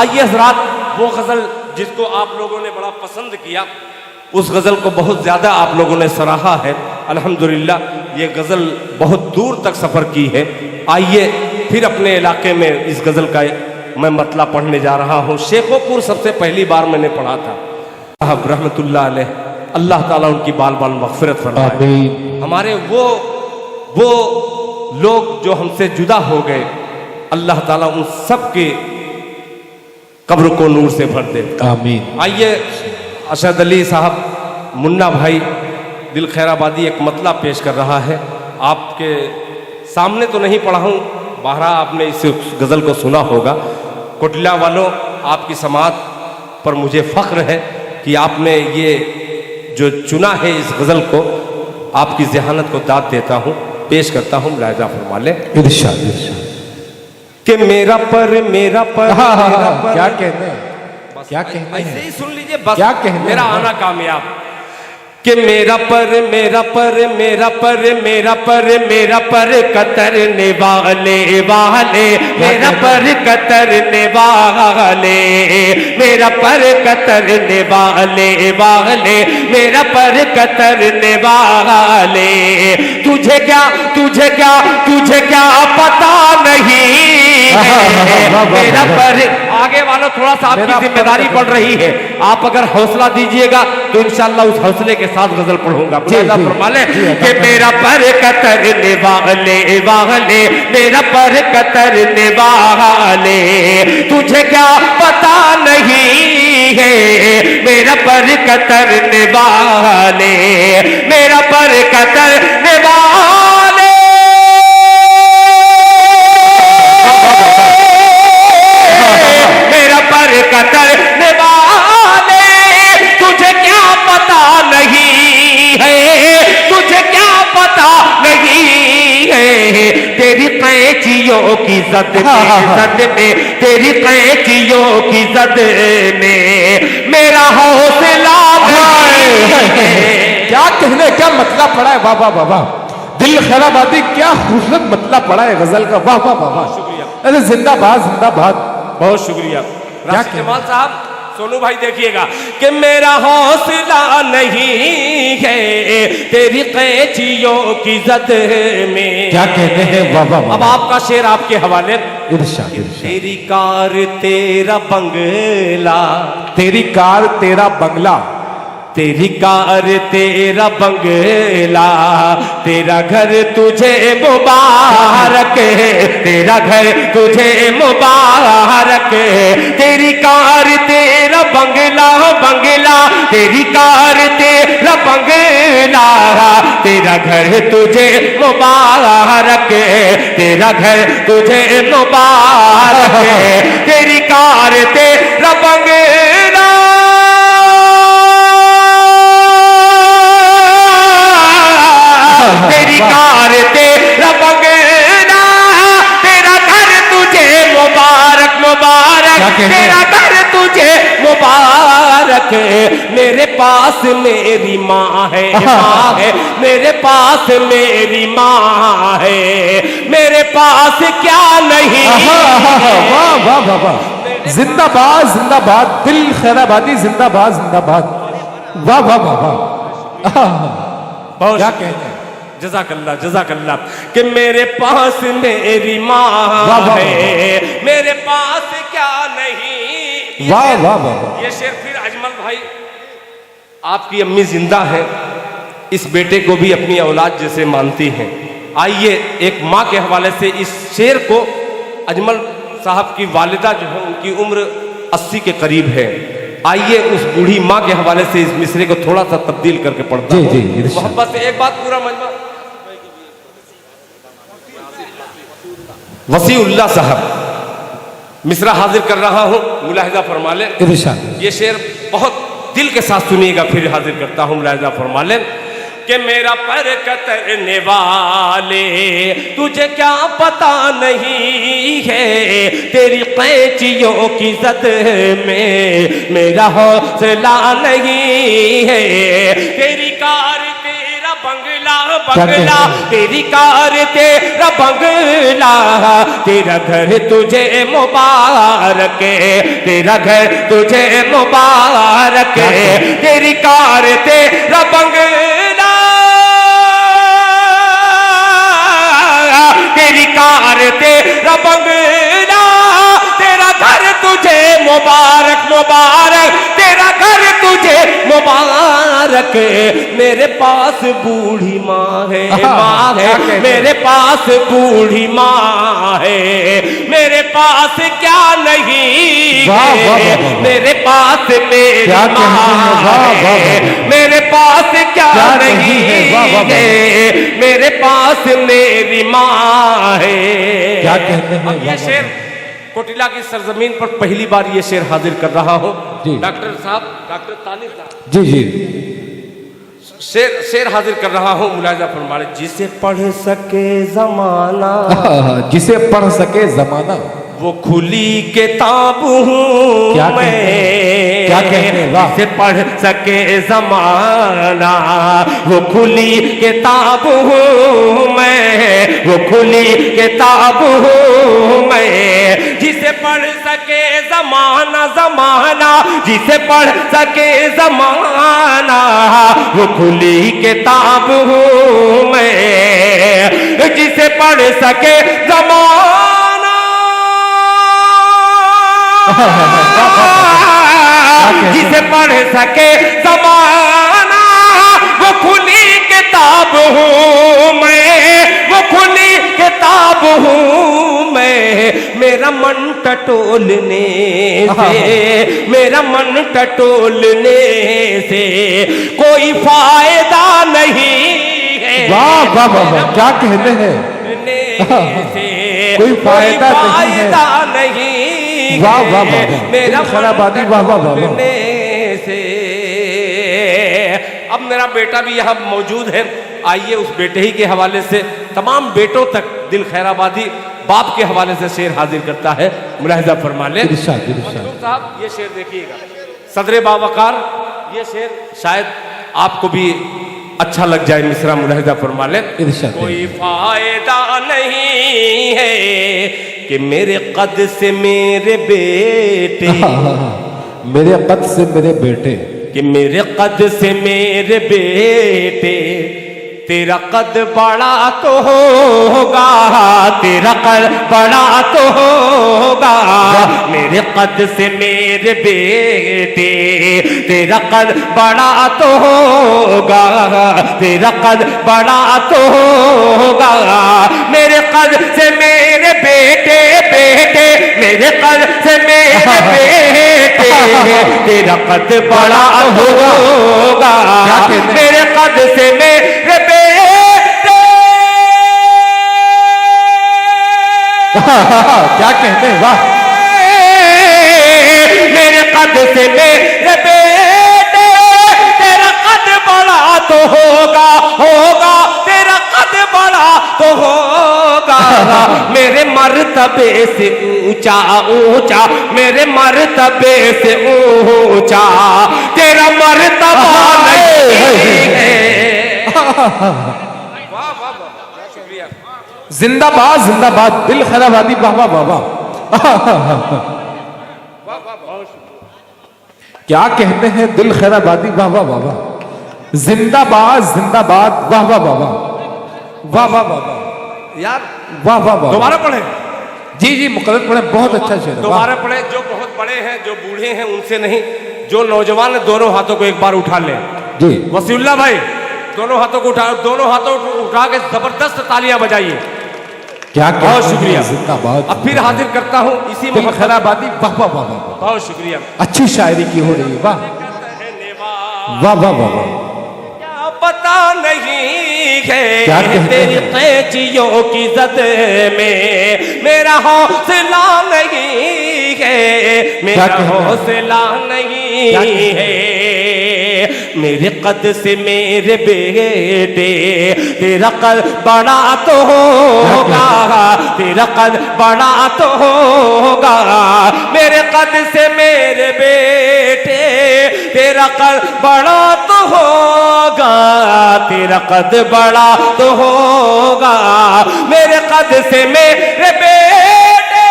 आइए हज़रात, वो गजल जिसको आप लोगों ने बड़ा पसंद किया, उस गजल को बहुत ज्यादा आप लोगों ने सराहा है। अल्हम्दुलिल्लाह ये गजल बहुत दूर तक सफर की है। आइए फिर अपने इलाके में इस गजल का मैं मतलब पढ़ने जा रहा हूँ। शेखोपुर सबसे पहली बार मैंने पढ़ा था। साहब रहमतुल्लाह अलैह, अल्लाह ताला उनकी बाल बाल मग़फ़िरत फरमाए। हमारे वो लोग जो हमसे जुदा हो गए, अल्लाह ताला उन सब के कब्र को नूर से भर दे, आमीन। आइए अशद अली साहब, मुन्ना भाई दिल खैराबादी एक मतला पेश कर रहा है। आपके सामने तो नहीं पढ़ा हूँ, बाहर आपने इस गज़ल को सुना होगा। कोटला वालों, आपकी समात पर मुझे फ़ख्र है कि आपने ये जो चुना है इस गज़ल को, आपकी ज़हानत को दाद देता हूँ, पेश करता हूँ, मुलाहिज़ा फरमा लें। इरशाद इरशाद कि मेरा पर क्या कहते हैं, क्या कहते हैं, ऐसे ही सुन लीजिए बस, क्या कहते हैं, मेरा आना कामयाब। कि मेरा पर मेरा पर मेरा पर मेरा पर मेरा पर कतरने वाले वाले, मेरा पर कतरने वाले, मेरा पर कतरने वाले वाले, मेरा पर कतरने वाले। तुझे क्या तुझे क्या तुझे क्या पता नहीं, मेरा पर आगे वालों थोड़ा सा आपकी जिम्मेदारी बढ़ रही है। आप अगर हौसला दीजिएगा तो इंशाअल्लाह उस हौसले के साथ गजल पढ़ूंगा। फरमा ले कि मेरा पर कतरने वाले वाले, मेरा पर कतरने वाले, तुझे क्या पता नहीं है, मेरा पर कतरने वाले, मेरा पर कतरने वाले, मेरा पर कतरने वाले, तुझे क्या पता नहीं है, तुझे क्या पता नहीं है, तेरी कैंचियों की जद में तेरी कैंचियों की जद में मेरा हौसला क्या कहने, क्या मतलब पड़ा है। वाह वाह वाह वाह, दिल खैराबादी क्या खूबसूरत मतलब पड़ा है गजल का। वाह वाह वाह वाह, शुक्रिया, अरे जिंदाबाद जिंदाबाद, बहुत शुक्रिया। राशिद क्या जमाल साहब, सोनू भाई देखिएगा कि मेरा हौसला नहीं है तेरी कैंचियों की जद में। क्या कहते हैं, वाह वाह वाह। अब आपका शेर आपके हवाले। इरशाद इरशाद। तेरी कार तेरा बंगला, तेरी कार तेरा बंगला, तेरी कार तेरा बंगला, तेरा घर तुझे मुबारक, तेरा घर तुझे मुबारक, तेरी कार तेरा बंगला बंगला, तेरी कार तेरा बंगला, तेरा घर तुझे मुबारक, तेरा घर तुझे मुबारक, तेरी कार तेरा बंगला, तेरी कार तेरा बंगला, तेरा घर तुझे मुबारक मुबारक, तेरा घर तुझे मुबारक। मेरे पास मेरी माँ है, माँ है, मेरे पास मेरी माँ है, मेरे पास क्या नहीं। वाह वाह वाह वाह, जिंदाबाद जिंदाबाद, दिल खैराबादी जिंदाबाद जिंदाबाद। वाह वाह वाह वाह, क्या कहते हैं, जज़ाकल्लाह जज़ाकल्लाह। कि मेरे पास मेरी माँ है, मेरे पास क्या नहीं। वाह वाह वाह। ये शेर फिर अजमल भाई, आपकी अम्मी जिंदा है, इस बेटे को भी अपनी औलाद जैसे मानती हैं। आइए एक माँ के हवाले से इस शेर को, अजमल साहब की वालिदा जो है उनकी उम्र 80 के करीब है, आइए उस बूढ़ी माँ के हवाले से इस मिसरे को थोड़ा सा तब्दील करके पढ़ता हूं मोहब्बत से। एक बात पूरा मजमा, वसीउल्लाह साहब मिसरा हाजिर कर रहा हूं, मुलाहिजा फरमा ले। ये शेर बहुत दिल के साथ सुनिएगा, फिर हाजिर करता हूं, मुलाहिजा फरमा ले। कि मेरा पर कतरने वाले तुझे क्या पता नहीं है, तेरी कैंचियों की जद में मेरा हौसला नहीं है। तेरी कार तेरा बंगला बंगला, तेरी कार तेरा बंगला, तेरा घर तुझे मुबारक है, तेरा घर तुझे मुबारक है। तेरी कार तेरा बंगला, तेरी कार तेरा बंगला, तेरा घर तुझे मुबारक मुबारक, तेरा घर तुझे मुबारक। मेरे पास बूढ़ी माँ है, माँ है, मेरे पास बूढ़ी माँ है, मेरे पास क्या नहीं है, मेरे पास मेरी माँ है, मेरे पास क्या नहीं है, मेरे पास मेरी माँ है। क्या कहते हैं? अब ये शेर कोटिला की सरजमीन पर पहली बार ये शेर हाजिर कर रहा हूँ। डॉक्टर साहब, डॉक्टर तानिर साहब, जी जी, शेर हाजिर कर रहा हूँ, मुलाहिजा फरमाए। जिसे पढ़ सके जमाना, जिसे पढ़ सके जमाना, वो खुली किताब हूँ क्या मैं। क्या कहने? वाह। जिसे पढ़ सके जमाना, वो खुली किताब हूँ मैं, वो खुली किताब हूँ मैं। जिसे पढ़ सके जमाना जमाना, जिसे पढ़ सके जमाना, वो खुली किताब हूँ मैं। जिसे पढ़ सके जमाना, जिसे पढ़ सके जमाना, वो खुली किताब हूँ मैं, वो खुली किताब हूँ मैं। मेरा मन टटोलने से, मेरा मन टटोलने से कोई फायदा नहीं है। वाह वाह वाह वाह, क्या कहते हैं? कोई फायदा नहीं, वाह वाह वाह, मेरा खराबादी, वाह वाह वाह वाह। से। अब मेरा बेटा भी यहाँ मौजूद है, आइए उस बेटे ही के हवाले से तमाम बेटों तक दिल खैराबादी बाप के हवाले से शेर हाजिर करता है, मुलाहिजा फरमा ले। इरशाद, इरशाद। साहब ये शेर देखिएगा, सदरे बावकार, ये शेर शायद आपको भी अच्छा लग जाए, मिसरा मुलाहिजा फरमा ले। इरशाद। कोई फायदा नहीं है कि मेरे कद से मेरे बेटे, मेरे कद से मेरे बेटे, कि मेरे कद से मेरे बेटे, तेरा कद बड़ा तो होगा, तेरा कद बड़ा तो होगा। मेरे कद से मेरे बेटे, तेरा कद बड़ा तो होगा, तेरा कद बड़ा तो होगा। मेरे कद से मेरे बेटे, बेटे, मेरे कद से मेरे बेटे, तेरा कद बड़ा होगा। मेरे कद से मेरे बेटे, क्या कहते हैं? वाह। मेरे कद से मेरे बेटे, तेरा कद बड़ा तो होगा, होगा, तेरा कद बड़ा तो होगा। मेरे मर्तबे से ऊंचा ऊंचा, मेरे मर्तबे से ऊंचा तेरा मर्तबा नहीं है। जिंदाबाद जिंदाबाद, दिल खैराबादी, वाह वाह वाह वाह। क्या कहते हैं? दिल खैराबादी, वाह वाह वाह वाह। जिंदाबाद जिंदाबाद, वाह वाह वाह वाह, वाह वाह वाह वाह यार, वाह वाह वाह। दोबारा पढ़े? जी जी, मुकद्दर पढ़े, बहुत अच्छा शेर है। दोबारा पढ़े। जो बहुत बड़े हैं, जो बूढ़े हैं, उनसे नहीं, जो नौजवान है, दोनों हाथों को एक बार उठा ले। जी, वसीउल्लाह भाई, दोनों हाथों को उठा, दोनों हाथों को उठा के जबरदस्त तालियां बजाइए। क्या बहुत शुक्रिया। जिंदाबाद। अब फिर हाजिर करता हूँ इसी दिल में खैराबादी, वाह वाह वाह वाह। बहुत शुक्रिया। अच्छी शायरी की हो रही है, वाह वाह वाह वाह वाह। क्या पता नहीं है क्या कहते तेरी हैं? कैंचियों की जद में मेरा हौसला नहीं है, मेरा कहते हैं? हौसला नहीं है, मेरे कद से मेरे बेटे, तेरा कद बड़ा तो होगा, तेरा कद बड़ा तो होगा, मेरे कद से मेरे बेटे, तेरा कद बड़ा तो होगा, तेरा कद बड़ा तो होगा, मेरे कद से मेरे बेटे,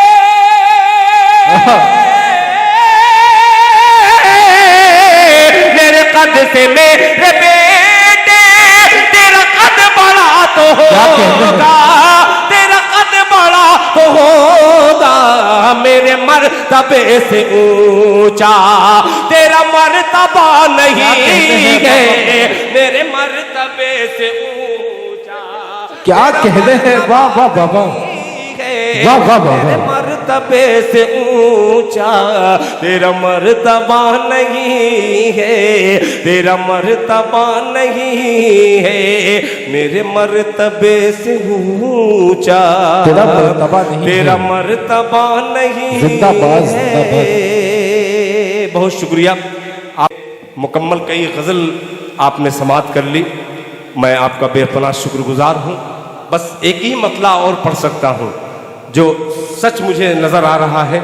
मेरे कद से मेरे बेटे, तेरा कद बड़ा तो होगा, तेरा कद बड़ा तो होगा, मेरे मर्तबे से ऊंचा तेरा मर्तबा नहीं है, मेरे मर्तबे से ऊंचा क्या कहते हैं, वाह वाह बाबा, वाह वाह तेरे बाबा, मर्तबे से ऊंचा तेरा मर्तबा नहीं है, तेरा मर्तबा नहीं है, मेरे मर्तबे से ऊंचा तेरा मर्तबा नहीं है, तेरा मर्तबा नहीं जिंदाबाद, है। बहुत शुक्रिया, आप मुकम्मल कई गजल आपने समाप्त कर ली, मैं आपका बेपनाह शुक्रगुजार हूँ। बस एक ही मतला और पढ़ सकता हूँ जो सच मुझे नजर आ रहा है,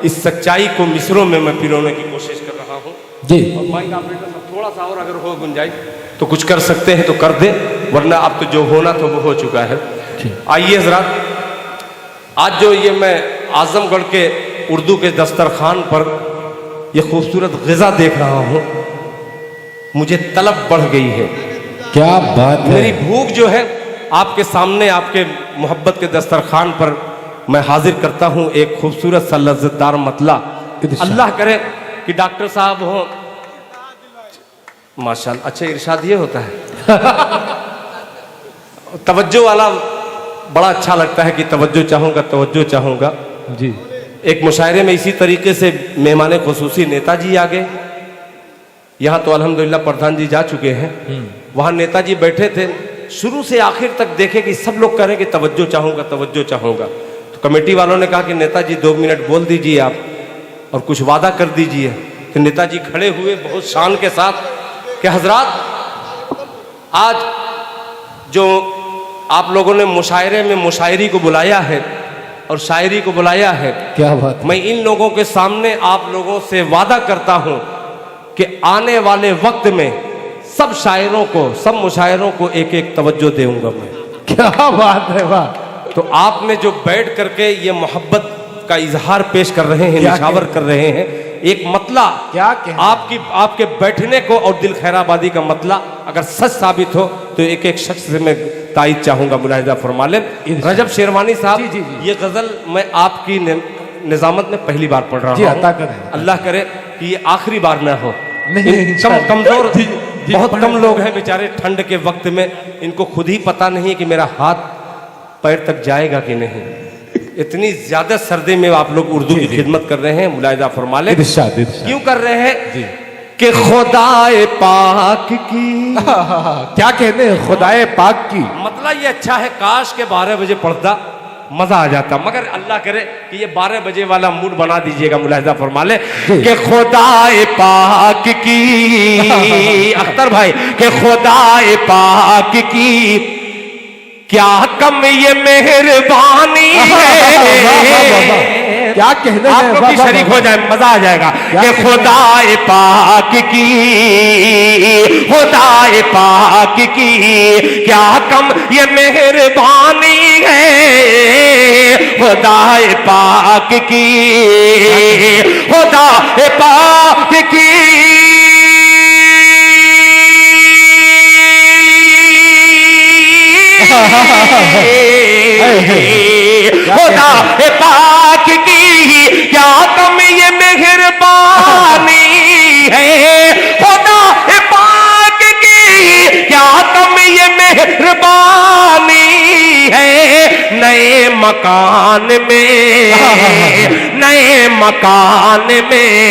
इस सच्चाई को मिसरों में मैं पिरोने की कोशिश कर रहा हूँ जी। और माइक ऑपरेटर साहब थोड़ा सा और अगर हो गुंजाइश तो कुछ कर सकते हैं तो कर दें, वरना अब तो जो होना था वो हो चुका है। आइए हजरात, आज जो ये मैं आजमगढ़ के उर्दू के दस्तरखान पर ये खूबसूरत ग़िज़ा देख रहा हूँ, मुझे तलब बढ़ गई है। क्या बात है, मेरी भूख जो है आपके सामने आपके मोहब्बत के दस्तरखान पर मैं हाजिर करता हूँ एक खूबसूरत सा लज्जतदार मतला। अल्लाह करे कि डॉक्टर साहब हो, माशाल्लाह, अच्छा इरशाद ये होता है तवज्जो वाला बड़ा अच्छा लगता है कि तवज्जो चाहूँगा, तवज्जो चाहूँगा जी। एक मुशायरे में इसी तरीके से मेहमान खुसूसी नेताजी आ गए। यहाँ तो अल्हम्दुलिल्लाह प्रधान जी जा चुके हैं, वहाँ नेताजी बैठे थे, शुरू से आखिर तक देखे कि सब लोग कह रहे हैं कि तवज्जो चाहूँगा, तवज्जो चाहूँगा। तो कमेटी वालों ने कहा कि नेताजी 2 मिनट बोल दीजिए आप और कुछ वादा कर दीजिए। तो नेताजी खड़े हुए बहुत शान के साथ कि हजरात, आज जो आप लोगों ने मुशायरे में मुशायरी को बुलाया है और शायरी को बुलाया है, क्या बात, मैं इन लोगों के सामने आप लोगों से वादा करता हूँ कि आने वाले वक्त में सब शायरों को, सब मुशायरों को एक एक तवज्जो दूंगा मैं। क्या बात है, वाह। तो आपने जो बैठ करके ये मोहब्बत का इजहार पेश कर रहे हैं, निछावर कर रहे हैं, एक मतला क्या आपकी आपके बैठने को और दिल खैराबादी का मतला अगर सच साबित हो तो एक एक शख्स से मैं तायद चाहूंगा, मुलाहिजा फरमा लें। रजब शेरवानी साहब, जी, जी, जी। ये गजल मैं आपकी निजामत में पहली बार पढ़ रहा जी, हूँ। अता करें। अल्लाह करे कि ये आखिरी बार ना हो। नहीं, कमजोर जी, जी, बहुत पढ़ें। कम लोग हैं बेचारे, ठंड के वक्त में इनको खुद ही पता नहीं है कि मेरा हाथ पैर तक जाएगा कि नहीं। इतनी ज्यादा सर्दी में आप लोग उर्दू की खिदमत कर रहे हैं, मुलाहिजा फरमा लें। इरशाद, इरशाद। क्यों कर रहे हैं जी। कि खुदाए पाक की, क्या कहते हैं, खुदाए पाक की, मतलब ये अच्छा है, काश के 12 बजे पढ़ता मजा आ जाता, मगर अल्लाह करे कि ये 12 बजे वाला मूड बना दीजिएगा, मुलाहिजा फरमा ले कि खुदाए पाक की अख्तर भाई, कि खुदाए पाक की क्या कम ये मेहरबानी है। क्या कहते हैं, आप लोग भी शरीक हो जाए, मजा आ जाएगा। कि खुदाए पाक की, खुदाए पाक की क्या कम ये मेहरबानी है, खुदाए पाक की, खुदाए पाक की खुदा पाक की क्या तुम ये मेहरबानी है, खुदा पाक की क्या तुम ये मेहरबानी है। नए मकान में, नए मकान में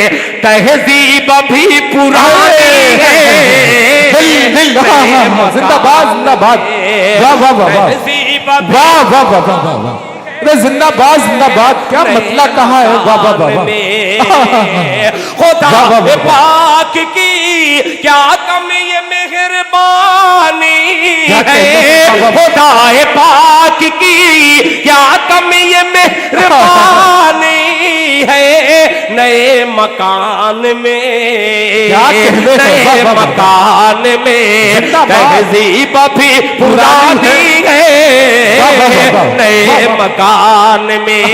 तहजीब भी पुरानी है। जिंदाबाद, जिंदाबाद, वाह वाह वाह वाह, वाह वाह वाह वाह वाह। अरे जिंदाबाद जिंदाबाद, क्या मतलब कहा है? वाह वाह वाह खुदा पाक की क्या कमी ये मेहरबानी है, खुदा पाक की क्या कमी ये मेहरबानी है, नए मकान में, नए मकान में तहजीब भी पुरानी है, नए मकान में।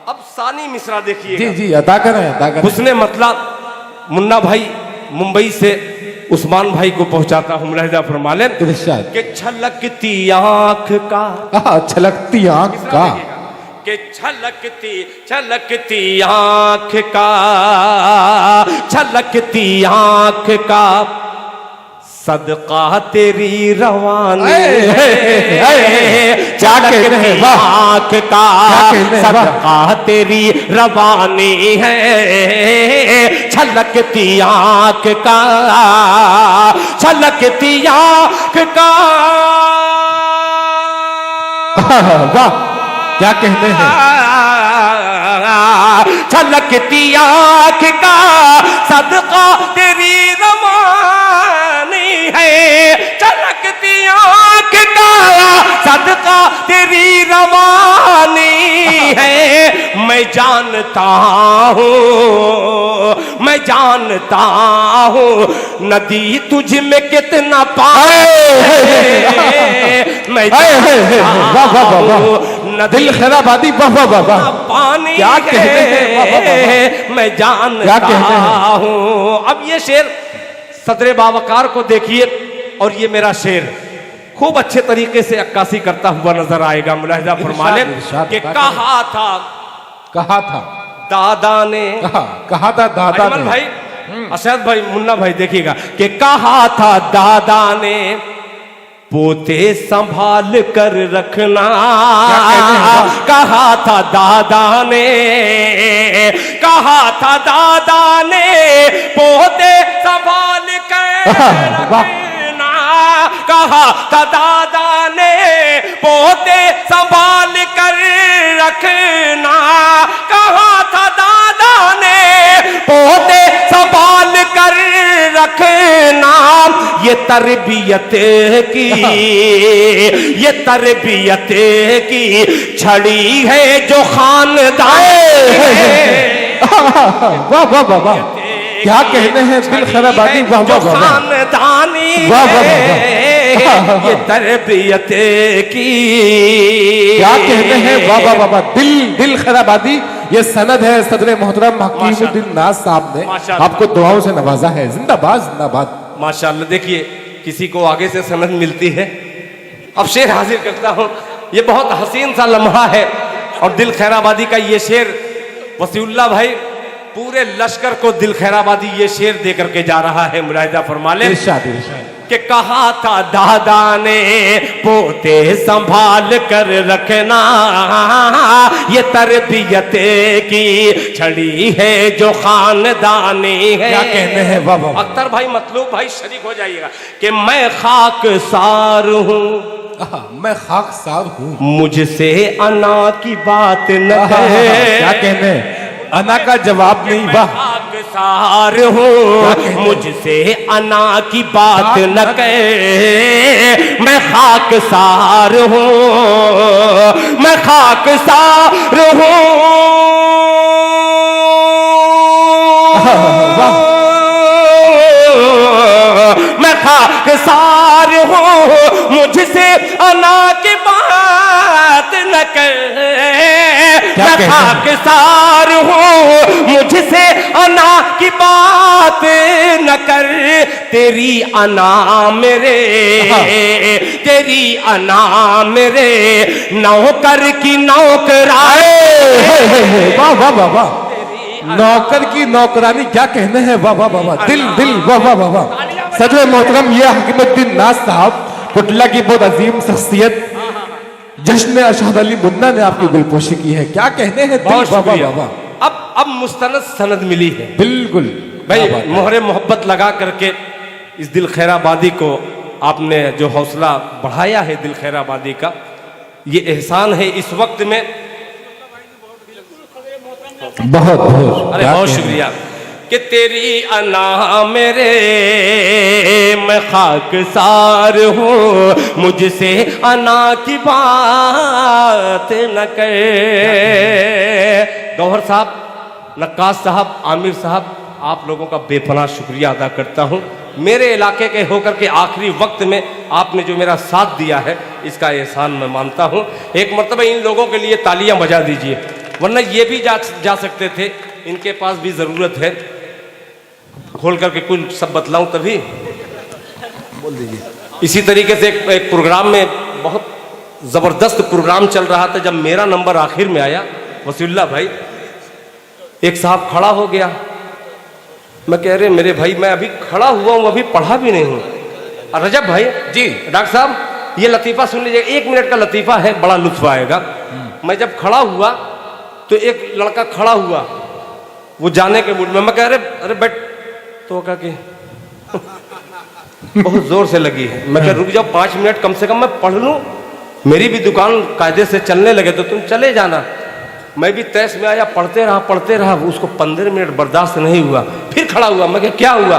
अब सानी मिसरा देखिए जी जी, अदा करें अदा करें। उसने मतलब मुन्ना भाई मुंबई से उस्मान भाई को पहुंचाता हूं, मुलाहिजा फरमा लें इरशाद। कि छलकती आंख का, छलकती आंख का, कि छलकती छलकती आंख का, छलकती आंख का सदका तेरी रवानी है, छलकती आंख का सदका तेरी रवानी है, छलकती आंख का, छलकती आंख का। वाह, क्या कहते हैं? छलकती आंख का सदका तेरी रवानी है, छलकती आंख का सदका तेरी रवानी है। मैं जानता हूँ, मैं जानता हूँ नदी तुझ में कितना पानी है, मैं जानता हूँ दिल खैराबादी, वाह वाह वाह वाह, पानी क्या कहते हैं? मैं जानता हूँ। अब ये शेर सदरे बावकार को देखिए और ये मेरा शेर खूब अच्छे तरीके से अक्कासी करता हुआ नजर आएगा, मुलाहिजा फरमा लें कि कहा था दादा ने, कहा था दादा अजमल भाई, अशद भाई, मुन्ना भाई देखिएगा कि कहा था दादा ने पोते संभाल कर रखना, कहा था दादा ने, कहा था दादा ने पोते संभाल कर रखना, कहा था दादा ने पोते संभाल कर रखना, कहा था दादा ने पोते संभाल कर रखना। ये तरबियत की, ये तरबियत की छड़ी है जो खानदान है। वाह वाह वाह वाह, क्या कहते हैं? दिल खैराबादी, वाह वाह वाह, खानदानी ये तरबियत की क्या कहते हैं? वाह वाह वाह वाह, दिल खैराबादी। ये सनद है सदर मोहतरम हकीमुद्दीन नाज साहब ने आपको दुआओं से नवाजा है। जिंदाबाद जिंदाबाद। माशाअल्लाह। देखिए किसी को आगे से सनद मिलती है। अब शेर हाजिर करता हूं, ये बहुत हसीन सा लम्हा है और दिल खैराबादी का ये शेर वसीउल्लाह भाई पूरे लश्कर को दिल खैराबादी ये शेर दे करके जा रहा है, मुलाहिजा फरमा ले कि कहा था दादा ने पोते संभाल कर रखना, ये तरबियत की छड़ी है जो खानदानी है। क्या कहते हैं? वाह वाह। अख्तर भाई, मतलूब भाई शरीक हो जाइएगा कि मैं खाकसार हूँ, मैं खाकसार हूँ, मुझसे अना की बात न कहे। क्या कहते हैं? अना का जवाब नहीं। वाह, खाकसार हूँ, मुझसे अना की बात न कहे, मैं खाकसार हूँ, मैं खाकसार हूँ, मैं खाकसार हूँ, मुझसे अना की बात न कहे, मैं खाकसार हूँ, मुझसे अना की बात न कर, तेरी अना मेरे, तेरी अना मेरे नौकर की नौकरानी। वाह वाह वाह वाह, नौकर की नौकरानी। क्या कहने हैं? वाह वाह वाह, दिल वाह वाह वाह वाह। सदर मोहतरम ये हकीमुद्दीन नाज साहब कुटला की बहुत अजीम शख्सियत जश्न अशहद अली मुन्ना ने आपकी गुलपोशी की है। क्या कहने हैं? बहुत शुक्रिया। अब मुस्तनद सनद मिली है। बिल्कुल भाई, मोहरे मोहब्बत लगा करके इस दिल खैराबादी को आपने जो हौसला बढ़ाया है दिल खैराबादी का, ये एहसान है इस वक्त में। बहुत बहुत अरे बहुत शुक्रिया कि तेरी अना मेरे मैं खाकसार हूँ, मुझसे अना की बात न कर। गौहर साहब, नक्काश साहब, आमिर साहब, आप लोगों का बेपनाह शुक्रिया अदा करता हूँ। मेरे इलाके के होकर के आखिरी वक्त में आपने जो मेरा साथ दिया है इसका एहसान मैं मानता हूँ। एक मरतबा इन लोगों के लिए तालियां बजा दीजिए, वरना ये भी जा सकते थे, इनके पास भी ज़रूरत है। खोल करके कुल सब बतलाऊं तभी बोल दीजिए। इसी तरीके से एक प्रोग्राम में बहुत ज़बरदस्त प्रोग्राम चल रहा था, जब मेरा नंबर आखिर में आया, वसीउल्लाह भाई, एक साहब खड़ा हो गया। मैं कह रहे मेरे भाई मैं अभी खड़ा हुआ हूँ, अभी पढ़ा भी नहीं हूँ। रजब भाई जी, डॉक्टर साहब ये लतीफ़ा सुन लीजिए, 1 मिनट का लतीफ़ा है, बड़ा लुत्फ़ आएगा। मैं जब खड़ा हुआ तो एक लड़का खड़ा हुआ, वो जाने के मूड में। मैं कह रहे अरे बैठ, तो कहा कि बहुत जोर से लगी है। मैं कह रुक जाओ 5 मिनट कम से कम मैं पढ़ लूँ, मेरी भी दुकान कायदे से चलने लगे तो तुम चले जाना। मैं भी तैस में आया, पढ़ते रहा। उसको 15 मिनट बर्दाश्त नहीं हुआ, फिर खड़ा हुआ। मैं क्या हुआ?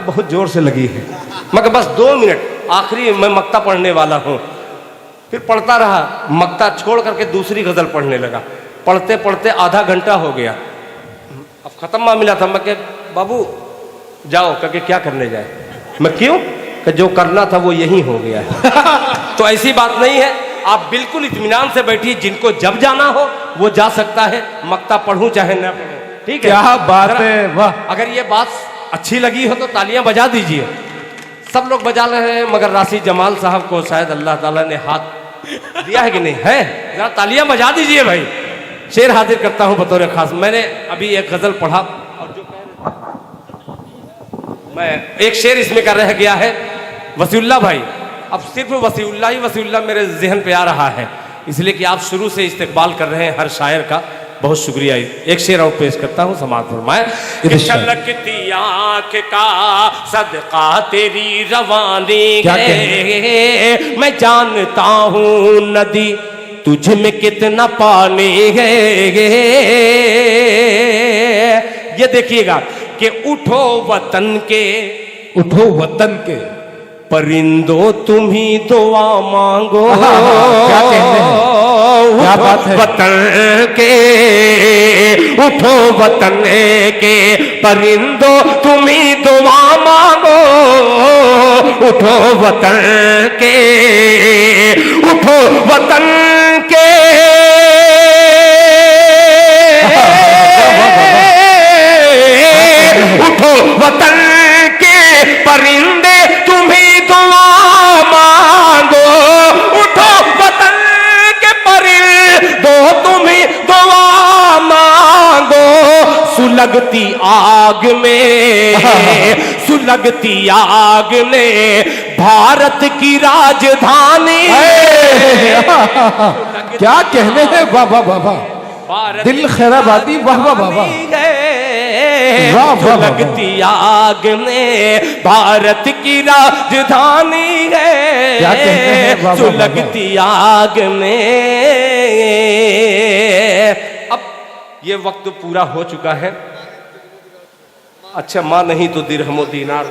बहुत जोर से लगी है। मैं बस 2 मिनट, आखिरी मैं मक्ता पढ़ने वाला हूँ। फिर पढ़ता रहा, मक्ता छोड़ करके दूसरी गज़ल पढ़ने लगा। पढ़ते पढ़ते आधा घंटा हो गया, अब ख़त्म मामला था। मैं बाबू जाओ, करके क्या करने जाए? मैं क्यों? कि जो करना था वो यही हो गया है। तो ऐसी बात नहीं है, आप बिल्कुल इत्मीनान से बैठिए, जिनको जब जाना हो वो जा सकता है, मक्ता पढ़ूं चाहे न पढ़ूं, ठीक है? क्या बात है, वाह। अगर ये बात अच्छी लगी हो तो तालियां बजा दीजिए। सब लोग बजा रहे हैं, मगर राशि जमाल साहब को शायद अल्लाह ताला ने हाथ दिया है कि नहीं है? जरा तालियां बजा दीजिए भाई। शेर हाजिर करता हूं बतौर खास। मैंने अभी एक गजल पढ़ा और जो मैं एक शेर इसमें कर रह गया है, वसीउल्लाह भाई, अब सिर्फ वसीउल्लाह मेरे जहन पे आ रहा है, इसलिए कि आप शुरू से इस्तेकबाल कर रहे हैं हर शायर का, बहुत शुक्रिया। एक शेर और पेश करता हूँ, समाअत फरमाए। छलकती आँख का सदका तेरी रवानी है, मैं जानता हूँ नदी तुझ में कितना पानी है। ये देखिएगा कि उठो वतन के परिंदो तुम ही दुआ मांगो। क्या कहते हैं, क्या बात है। वतन के उठो, वतन के परिंदो तुम ही दुआ मांगो। उठो वतन के, उठो वतन के, उठो वतन के परिंदे तुम्ही दुआ मांगो। उठो वतन के परिंदो तुम्ही दुआ मांगो। सुलगती आग में भारत की राजधानी, क्या कहने हैं, वाह वाह वाह वाह, दिल खैराबादी, वाह वाह वाह वाह, लगती आग में भारत की राजधानी है। क्या कहते हैं, जो लगती आग में। अब ये वक्त पूरा हो चुका है। अच्छा, माँ नहीं तो दिरहमो दीनार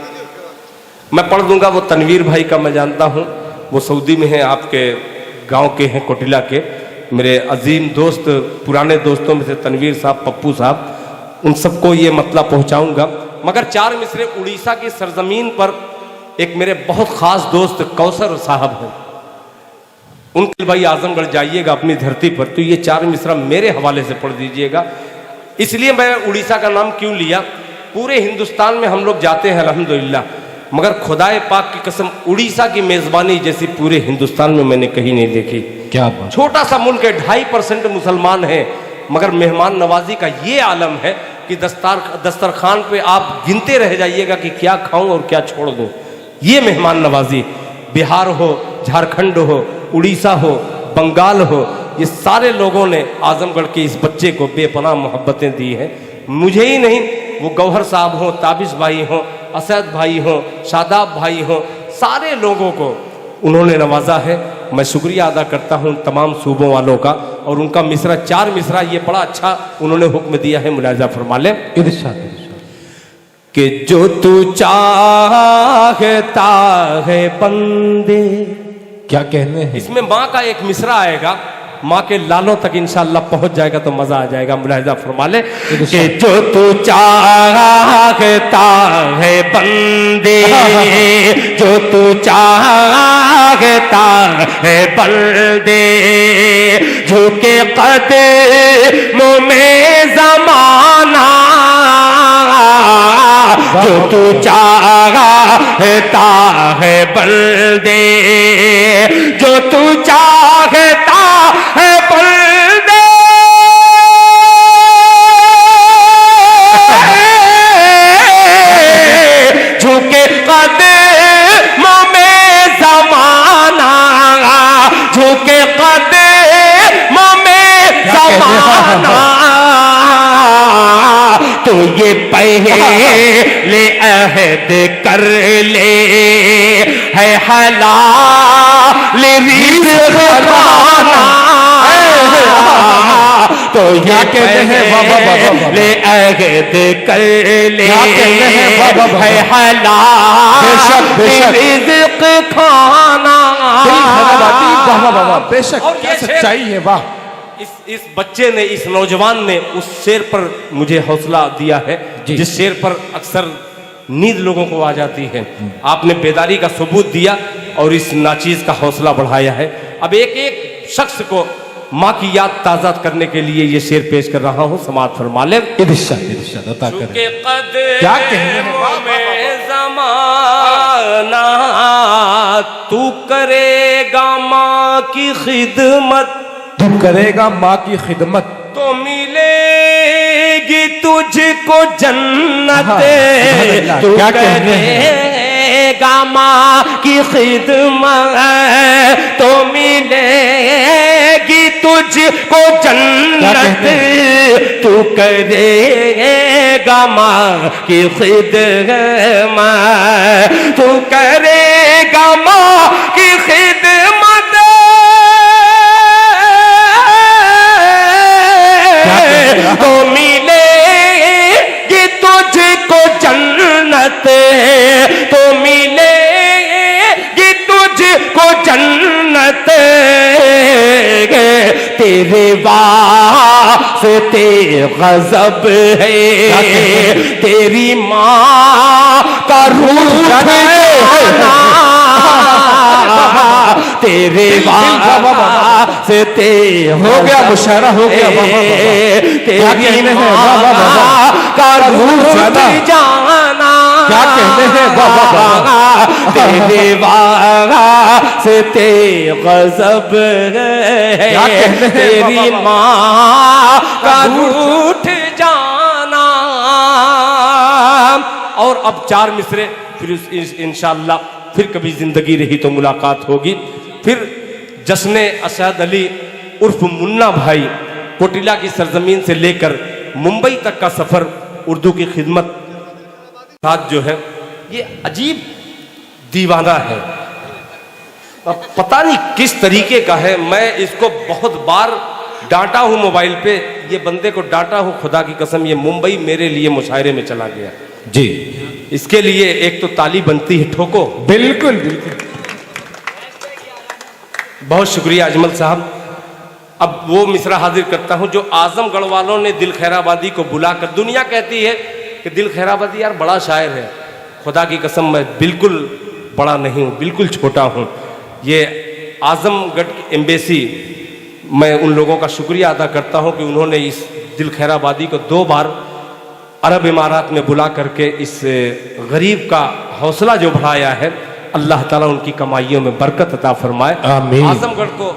मैं पढ़ दूंगा। वो तनवीर भाई का मैं जानता हूँ, वो सऊदी में है, आपके गांव के हैं, कोटिला के, मेरे अजीम दोस्त, पुराने दोस्तों में से तनवीर साहब, पप्पू साहब, उन सबको ये मतलब पहुंचाऊंगा। मगर 4 मिसरे उड़ीसा की सरजमीन पर एक मेरे बहुत खास दोस्त कौसर साहब हैं, उनके भाई आजमगढ़ जाइएगा अपनी धरती पर, तो ये 4 मिसरा मेरे हवाले से पढ़ दीजिएगा। इसलिए मैं उड़ीसा का नाम क्यों लिया, पूरे हिंदुस्तान में हम लोग जाते हैं अल्हम्दुलिल्लाह, मगर खुदाए पाक की कसम उड़ीसा की मेजबानी जैसी पूरे हिंदुस्तान में मैंने कहीं नहीं देखी। क्या बात। छोटा सा मुल्क है, 2.5% मुसलमान है, मगर मेहमान नवाजी का ये आलम है कि दस्तरखान पे आप गिनते रह जाइएगा कि क्या खाऊं और क्या छोड़ दूं। ये मेहमान नवाजी, बिहार हो, झारखंड हो, उड़ीसा हो, बंगाल हो, ये सारे लोगों ने आजमगढ़ के इस बच्चे को बेपनाह मोहब्बतें दी हैं। मुझे ही नहीं, वो गौहर साहब हो, ताबिश भाई हो, असद भाई हो, शादाब भाई हो, सारे लोगों को उन्होंने नवाजा है। मैं शुक्रिया अदा करता हूँ तमाम सूबों वालों का, और उनका मिसरा 4 मिसरा ये बड़ा अच्छा उन्होंने हुक्म दिया है, मुलाहिजा फरमा ले इरशाद कि जो तू चाहता है बंदे। क्या कहने हैं? इसमें माँ का एक मिसरा आएगा, माँ के लालों तक इंशाअल्लाह पहुंच जाएगा तो मजा आ जाएगा। मुलाहिजा फरमा ले कि जो तू चाहता है बंदे, जो तू चाहता है बंदे, झुके कदमों में ज़माना, जो तू चाहता है बंदे, जो तू चाहता है बंदे, झुके कदमों में ज़माना, झुके कदमों में ज़माना, तो ये पहले अहद कर ले है हलाल रिज़्क़ खाना, तो ये पहले अहद कर ले है हलाल रिज़्क़ खाना। बेशक क्या सच्चाई है, वाह। इस बच्चे ने, इस नौजवान ने उस शेर पर मुझे हौसला दिया है जिस शेर पर अक्सर नींद लोगों को आ जाती है। आपने बेदारी का सबूत दिया और इस नाचीज का हौसला बढ़ाया है। अब एक एक शख्स को माँ की याद ताज़ा करने के लिए ये शेर पेश कर रहा हूँ, समाअत फरमा ले। इरशाद अता करें। क्या कहने ज़माना, तू करेगा माँ की खिदमत, तू करेगा माँ की खिदमत, तो मिलेगी तुझको जन्नत। तू करेगा माँ की खिदमत, तो मिलेगी तुझको जन्नत। तू करेगा माँ की खिदमत, तू करेगा माँ की खिदमत, तो मिलेगी तुझको जन्नत, तो मिलेगी तुझको जन्नत। तेरे वास्ते गज़ब है, तेरी माँ का रूठ जाना, तेरे वास्ते हो गया मुशायरा, हो गया तेरी माँ का रूठ जाना। क्या कहते हैं बाबा, तेरे वास्ते गज़ब है, तेरी माँ का रूठ जाना। और अब 4 मिसरे, फिर इंशाअल्लाह फिर कभी जिंदगी रही तो मुलाकात होगी। फिर जश्न असद अली उर्फ मुन्ना भाई, कोटिला की सरजमीन से लेकर मुंबई तक का सफर उर्दू की खिदमत साथ जो है, ये अजीब दीवाना है। अब पता नहीं किस तरीके का है। मैं इसको बहुत बार डांटा हूं मोबाइल पे, ये बंदे को डांटा हूं, खुदा की कसम। ये मुंबई मेरे लिए मुशायरे में चला गया जी। इसके लिए एक तो ताली बनती है, ठोको। बिल्कुल बिल्कुल, बहुत शुक्रिया अजमल साहब। अब वो मिसरा हाजिर करता हूं जो आजमगढ़ वालों ने दिल खैराबादी को बुलाकर, दुनिया कहती है कि दिल खैराबादी यार बड़ा शायर है, खुदा की कसम मैं बिल्कुल बड़ा नहीं हूं, बिल्कुल छोटा हूं। ये आजमगढ़ की एम्बेसी, मैं उन लोगों का शुक्रिया अदा करता हूं कि उन्होंने इस दिल खैराबादी को 2 बार अरब इमारात में बुला करके इस गरीब का हौसला जो बढ़ाया है। अल्लाह ताला उनकी कमाइयों में बरकत अता फरमाए, आमीन। आजमगढ़ को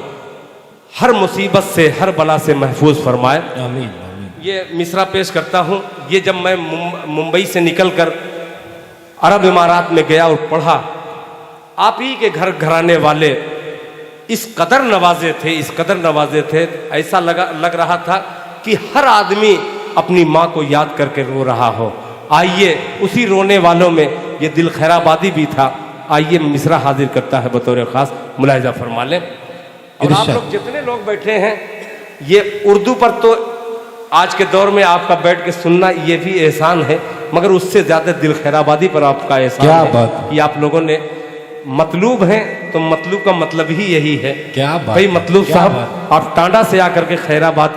हर मुसीबत से, हर बला से महफूज फरमाए, आमीन। ये मिसरा पेश करता हूँ। ये जब मैं मुंबई से निकलकर अरब इमारात में गया और पढ़ा, आप ही के घर घराने वाले इस कदर नवाजे थे, इस कदर नवाजे थे, ऐसा लग रहा था कि हर आदमी अपनी माँ को याद करके रो रहा हो। आइए उसी रोने वालों में ये दिल खैराबादी भी था। आइए मिसरा हाजिर करता है बतौर खास, मुलाहिजा फरमा लें। और आप लोग जितने लोग बैठे हैं, ये उर्दू पर तो आज के दौर में आपका बैठ के सुनना ये भी एहसान है, मगर उससे ज्यादा दिल खैराबादी पर आपका एहसान क्या है बात। कि आप लोगों ने मतलूब हैं, तो मतलूब का मतलब ही यही है। क्या बात भाई है, मतलूब क्या साहब, बात। आप टांडा से आकर के खैराबाद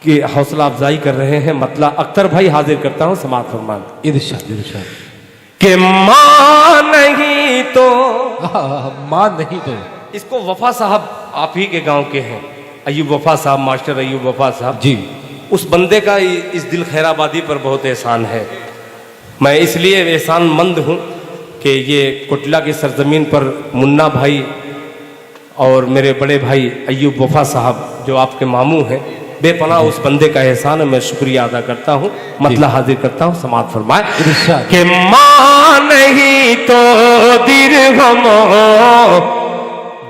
की हौसला अफजाई कर रहे हैं। मतलब अख्तर भाई हाजिर करता हूँ समाज फरमान इरशाद इरशाद। कि मां नहीं तो, मां नहीं तो। इसको वफा साहब आप ही के गांव के हैं, अयूब वफा साहब, मास्टर अयूब वफा साहब जी। उस बंदे का इस दिल खैराबादी पर बहुत एहसान है। मैं इसलिए एहसान मंद हूँ कि ये कुटला की सरजमीन पर मुन्ना भाई और मेरे बड़े भाई अयूब वफा साहब जो आपके मामू हैं, बेपनाह उस बंदे का एहसान है, मैं शुक्रिया अदा करता हूँ। मतलब हाजिर करता हूँ, समाज फरमाए इरशाद। कि मां नहीं तो दिरहम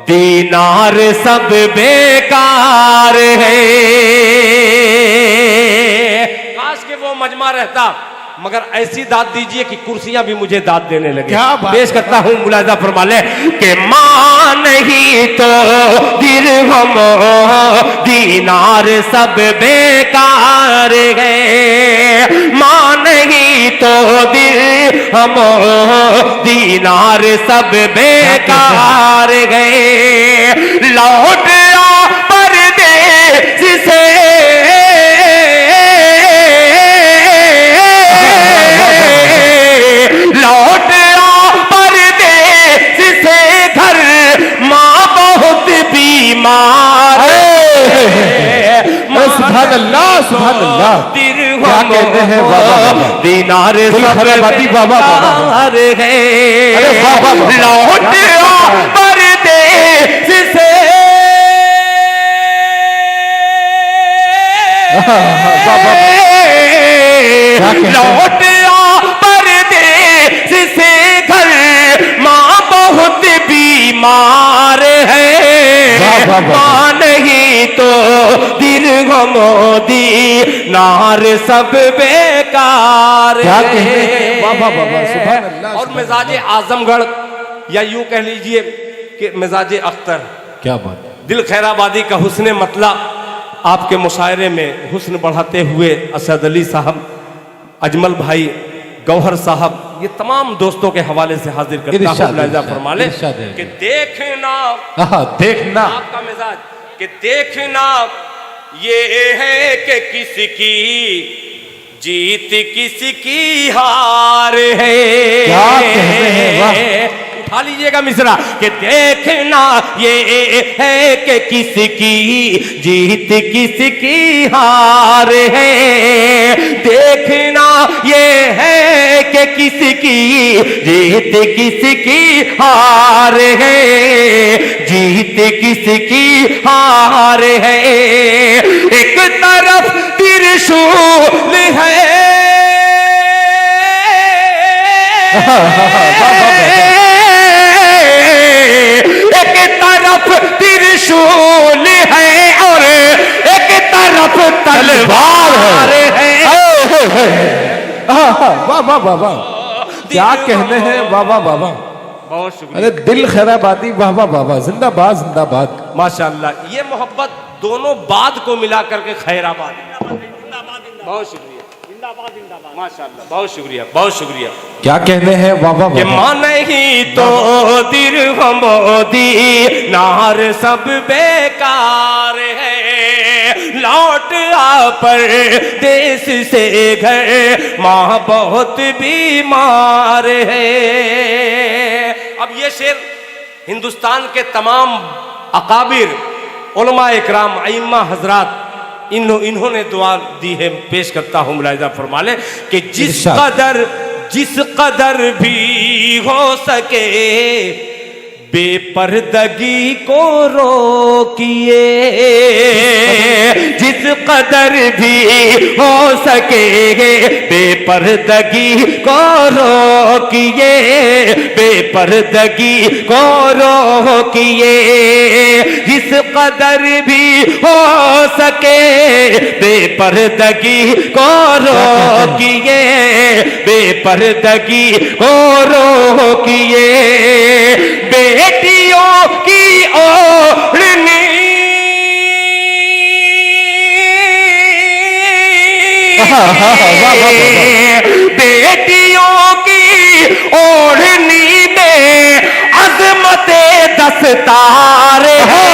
दीनार सब बेकार है। काश के वो मजमा रहता, मगर ऐसी दाद दीजिए कि कुर्सियां भी मुझे दाद देने लगे। क्या बात। पेश करता हूं, मुलाजा फरमा ले कि मां नहीं तो दिरहम दीनार सब बेकार है। मां नहीं तो दिरहम दीनार सब बेकार गए। लौट आ परदेस से लौट आ परदेस से घर, माँ बहुत बीमार है। सुभान अल्लाह सुभान अल्लाह। क्या कहते हैं बाबा बाबा। दीनार सब बाबा बाबा है। अरे बाबा बाबा। लौट आ परदेस से लौट आ परदेस से घर, माँ बहुत बीमार है। मां नहीं तो दिरहम दीनार सब बेकार क्या है। कहते हैं बाबा बाबा। सुभान अल्लाह। और मिजाज आजमगढ़, या यूं कह लीजिए कि मिजाज अख्तर, क्या बात। दिल खैराबादी का हुस्न मतला आपके मुशायरे में हुस्न बढ़ाते हुए असद अली साहब, अजमल भाई, गौहर साहब, ये तमाम दोस्तों के हवाले से हाजिर करता हूं। इरशाद, मुलाहिजा फरमा ले इरशाद है। कि देखना देखना आपका मिजाज, कि देखना ये है कि किसकी जीत किसकी हार है। क्या कहते हैं, वाह। उठा लीजिएगा मिश्रा कि देखना ये है कि किसकी जीत किसकी हार है। देखना ये है कि किसकी जीत किसकी हार है। जीत किसकी हार है। एक तरफ त्रिशूल है, एक तरफ त्रिशूल है और एक तरफ तलवार है। वाह वाह वाह वाह। क्या कहने हैं बाबा बाबा। बहुत शुक्रिया। अरे दिल खैराबादी वाह वाह वाह वाह। जिंदाबाद जिंदाबाद। माशाअल्लाह, ये मोहब्बत दोनों बाद को मिला करके खैराबाद। बहुत शुक्रिया, माशाअल्लाह, बहुत शुक्रिया, बहुत शुक्रिया। क्या कहने हैं वाह वाह कि वाह। मां नहीं तो दिरहम दीनार सब बेकार है। लौट आ परदेस से घर, मां बहुत बीमार है। अब ये शेर हिंदुस्तान के तमाम अकाबिर, उलमा इकराम, अइम्मा हजरात, इन्होंने दुआ दी है, पेश करता हूं। मुलाहिजा फरमा ले कि जिस कदर भी हो सके बेपर्दगी को रोकिए। जिस कदर भी हो सके बेपर्दगी को रोकिए। बेपर्दगी को रोकिए। जिस कदर भी हो सके बेपर्दगी को रोकिए। बेपर्दगी को रोकिए। बेटियों की ओढ़नी बेटियों की ओढ़नी में अजमते दस्तार है।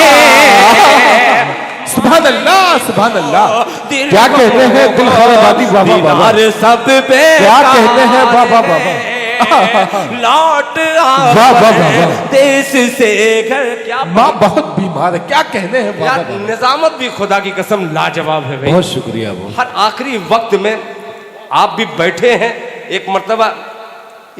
सुभान अल्लाह, सुभान अल्लाह। क्या कहते हैं दिल खराबादी बाबा बाबा, सब पे क्या कहते हैं बाबा बाबा। लौट वाह वाह वाह, देश से घर। क्या माँ बहुत बीमार है, क्या कहने हैं बाबा यार, बाबा। निजामत भी खुदा की कसम लाजवाब है भाई। बहुत शुक्रिया। वो हर आखिरी वक्त में आप भी बैठे हैं। एक मर्तबा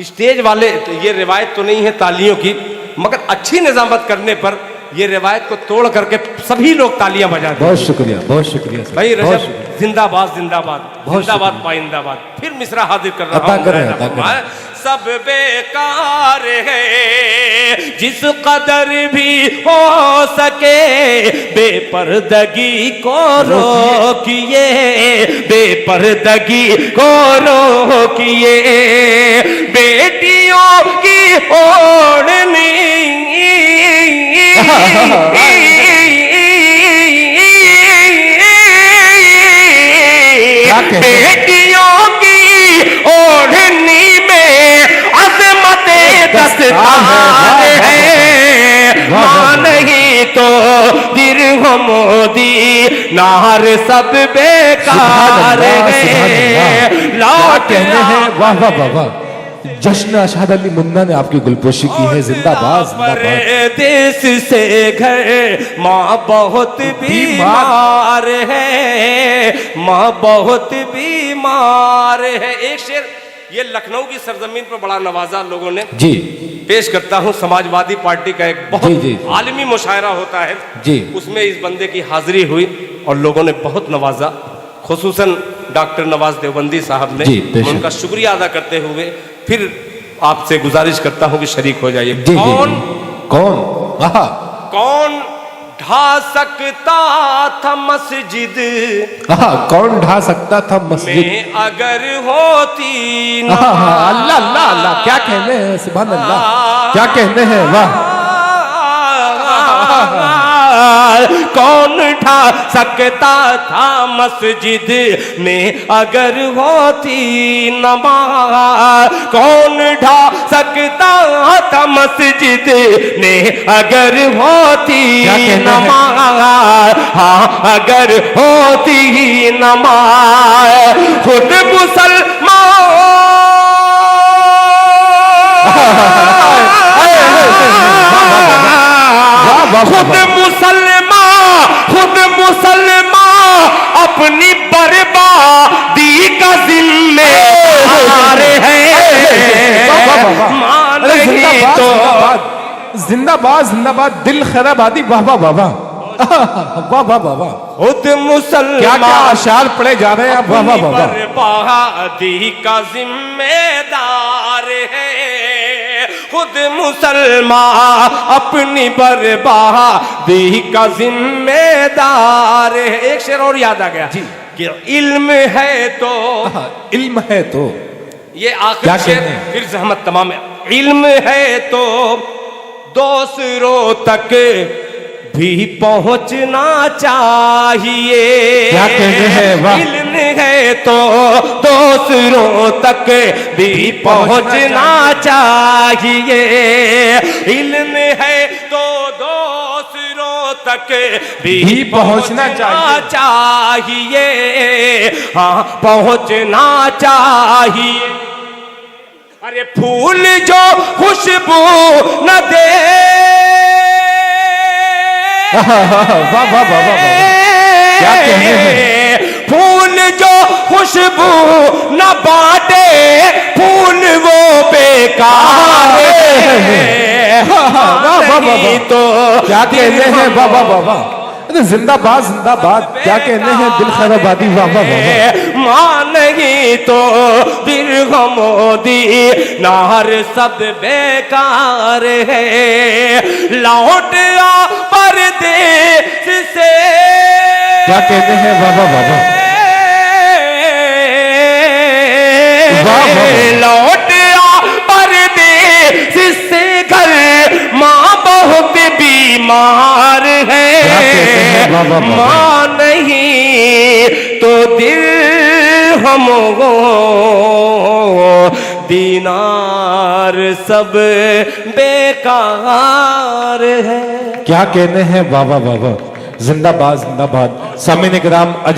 स्टेज वाले, तो ये रिवायत तो नहीं है तालियों की, मगर अच्छी निजामत करने पर ये रिवायत को तोड़ करके सभी लोग तालियां बजाते हैं। बहुत शुक्रिया, बहुत शुक्रिया सर। भाई बहुत रजब शुक्रिया। जिंदाबाद जिंदाबाद बहुत जिंदाबाद शुक्रिया। पाइंदाबाद। फिर मिसरा हाजिर कर रहा अता हूं। करें, अता करें। सब बेकार है जिस कदर भी हो सके, बेपर्दगी को रोकिए, बेपर्दगी को रोकिए, बेटियों की ओढ़नी बेटियों की ओढ़नी में अजमते दस्तार है। मां नहीं तो दिर मोदी नार सब बेकार है। लौट कहने हैं वाह वाह बाबा। जश्न अशहद अली मुन्ना ने आपकी गुलपोशी की है। जिंदाबाद, जिंदाबाद। देश से घर माँ बहुत बीमार है, माँ बहुत बीमार है। एक शेर ये लखनऊ की सरजमीन पर बड़ा नवाजा लोगों ने जी पेश करता हूँ। समाजवादी पार्टी का एक बहुत जी, जी। आलमी मुशायरा होता है जी। उसमें इस बंदे की हाजिरी हुई और लोगों ने बहुत नवाजा, खुसूसन डॉक्टर नवाज देवबंदी साहब ने। जी, बेशक। उनका शुक्रिया अदा करते हुए फिर आपसे गुजारिश करता हूं कि शरीक हो जाइए। जी, कौन कौन आहा, कौन ढा सकता था मस्जिद आहा, कौन ढा सकता था मस्जिद में अगर होती न आहा, अल्लाह अल्लाह अल्लाह। क्या कहने हैं, सुभान अल्लाह, क्या कहने हैं, वाह। कौन ढा सकता था मस्जिद में अगर होती नमाज, कौन ढा सकता था मस्जिद में अगर होती नमाज, हाँ अगर होती नमाज। खुद खुद मुसलमान अपनी बर्बादी का जिम्मेदार है। मान नहीं तो जिंदाबाद, जिंदाबाद। दिल खराबादी वाह वाह वाह वाह, वाह वाह वाह वाह। खुद मुसलमान क्या क्या अशार पढ़े जा रहे हैं आप, वाह वाह वाह वाह। बर्बादी का जिम्मेदार है। खुद मुसलमान अपनी बर्बादी का जिम्मेदार है। एक शेर और याद आ गया जी। कि इल्म है तो, इल्म है तो, ये क्या आखिरी शेर कहते हैं? फिर जहमत तमाम है। इल्म है तो दूसरों तक भी पहुंचना चाहिए। क्या कहते हैं, वाह। इल्म है तो दूसरों तक भी पहुंचना चाहिए। इल्म है तो दूसरों तक भी पहुंचना चाहिए। हाँ पहुंचना चाहिए। अरे फूल जो खुशबू न दे, वाह वाह वाह वाह। क्या कहने हैं, फूल जो खुशबू न बांटे, फूल वो बेकार है। नहीं तो क्या कहने हैं, वाह वाह वाह वाह। अरे जिंदाबाद, जिंदाबाद। क्या कहने हैं, दिल खराबादी वाह वाह वाह। मां नहीं तो दिल मोदी नार सब बेकार है। लौट आ परदेश से, क्या कहते हैं, वाह वाह वाह वाह। लौट आ परदेश से घर, माँ बहुत बीमार है। क्या कहते हैं, वाह वाह वाह। माँ नहीं तो दिल हम दीनार सब बेकार है। क्या कहने हैं, वाह वाह वाह वाह, जिंदाबाद जिंदाबाद। सामीन इकराम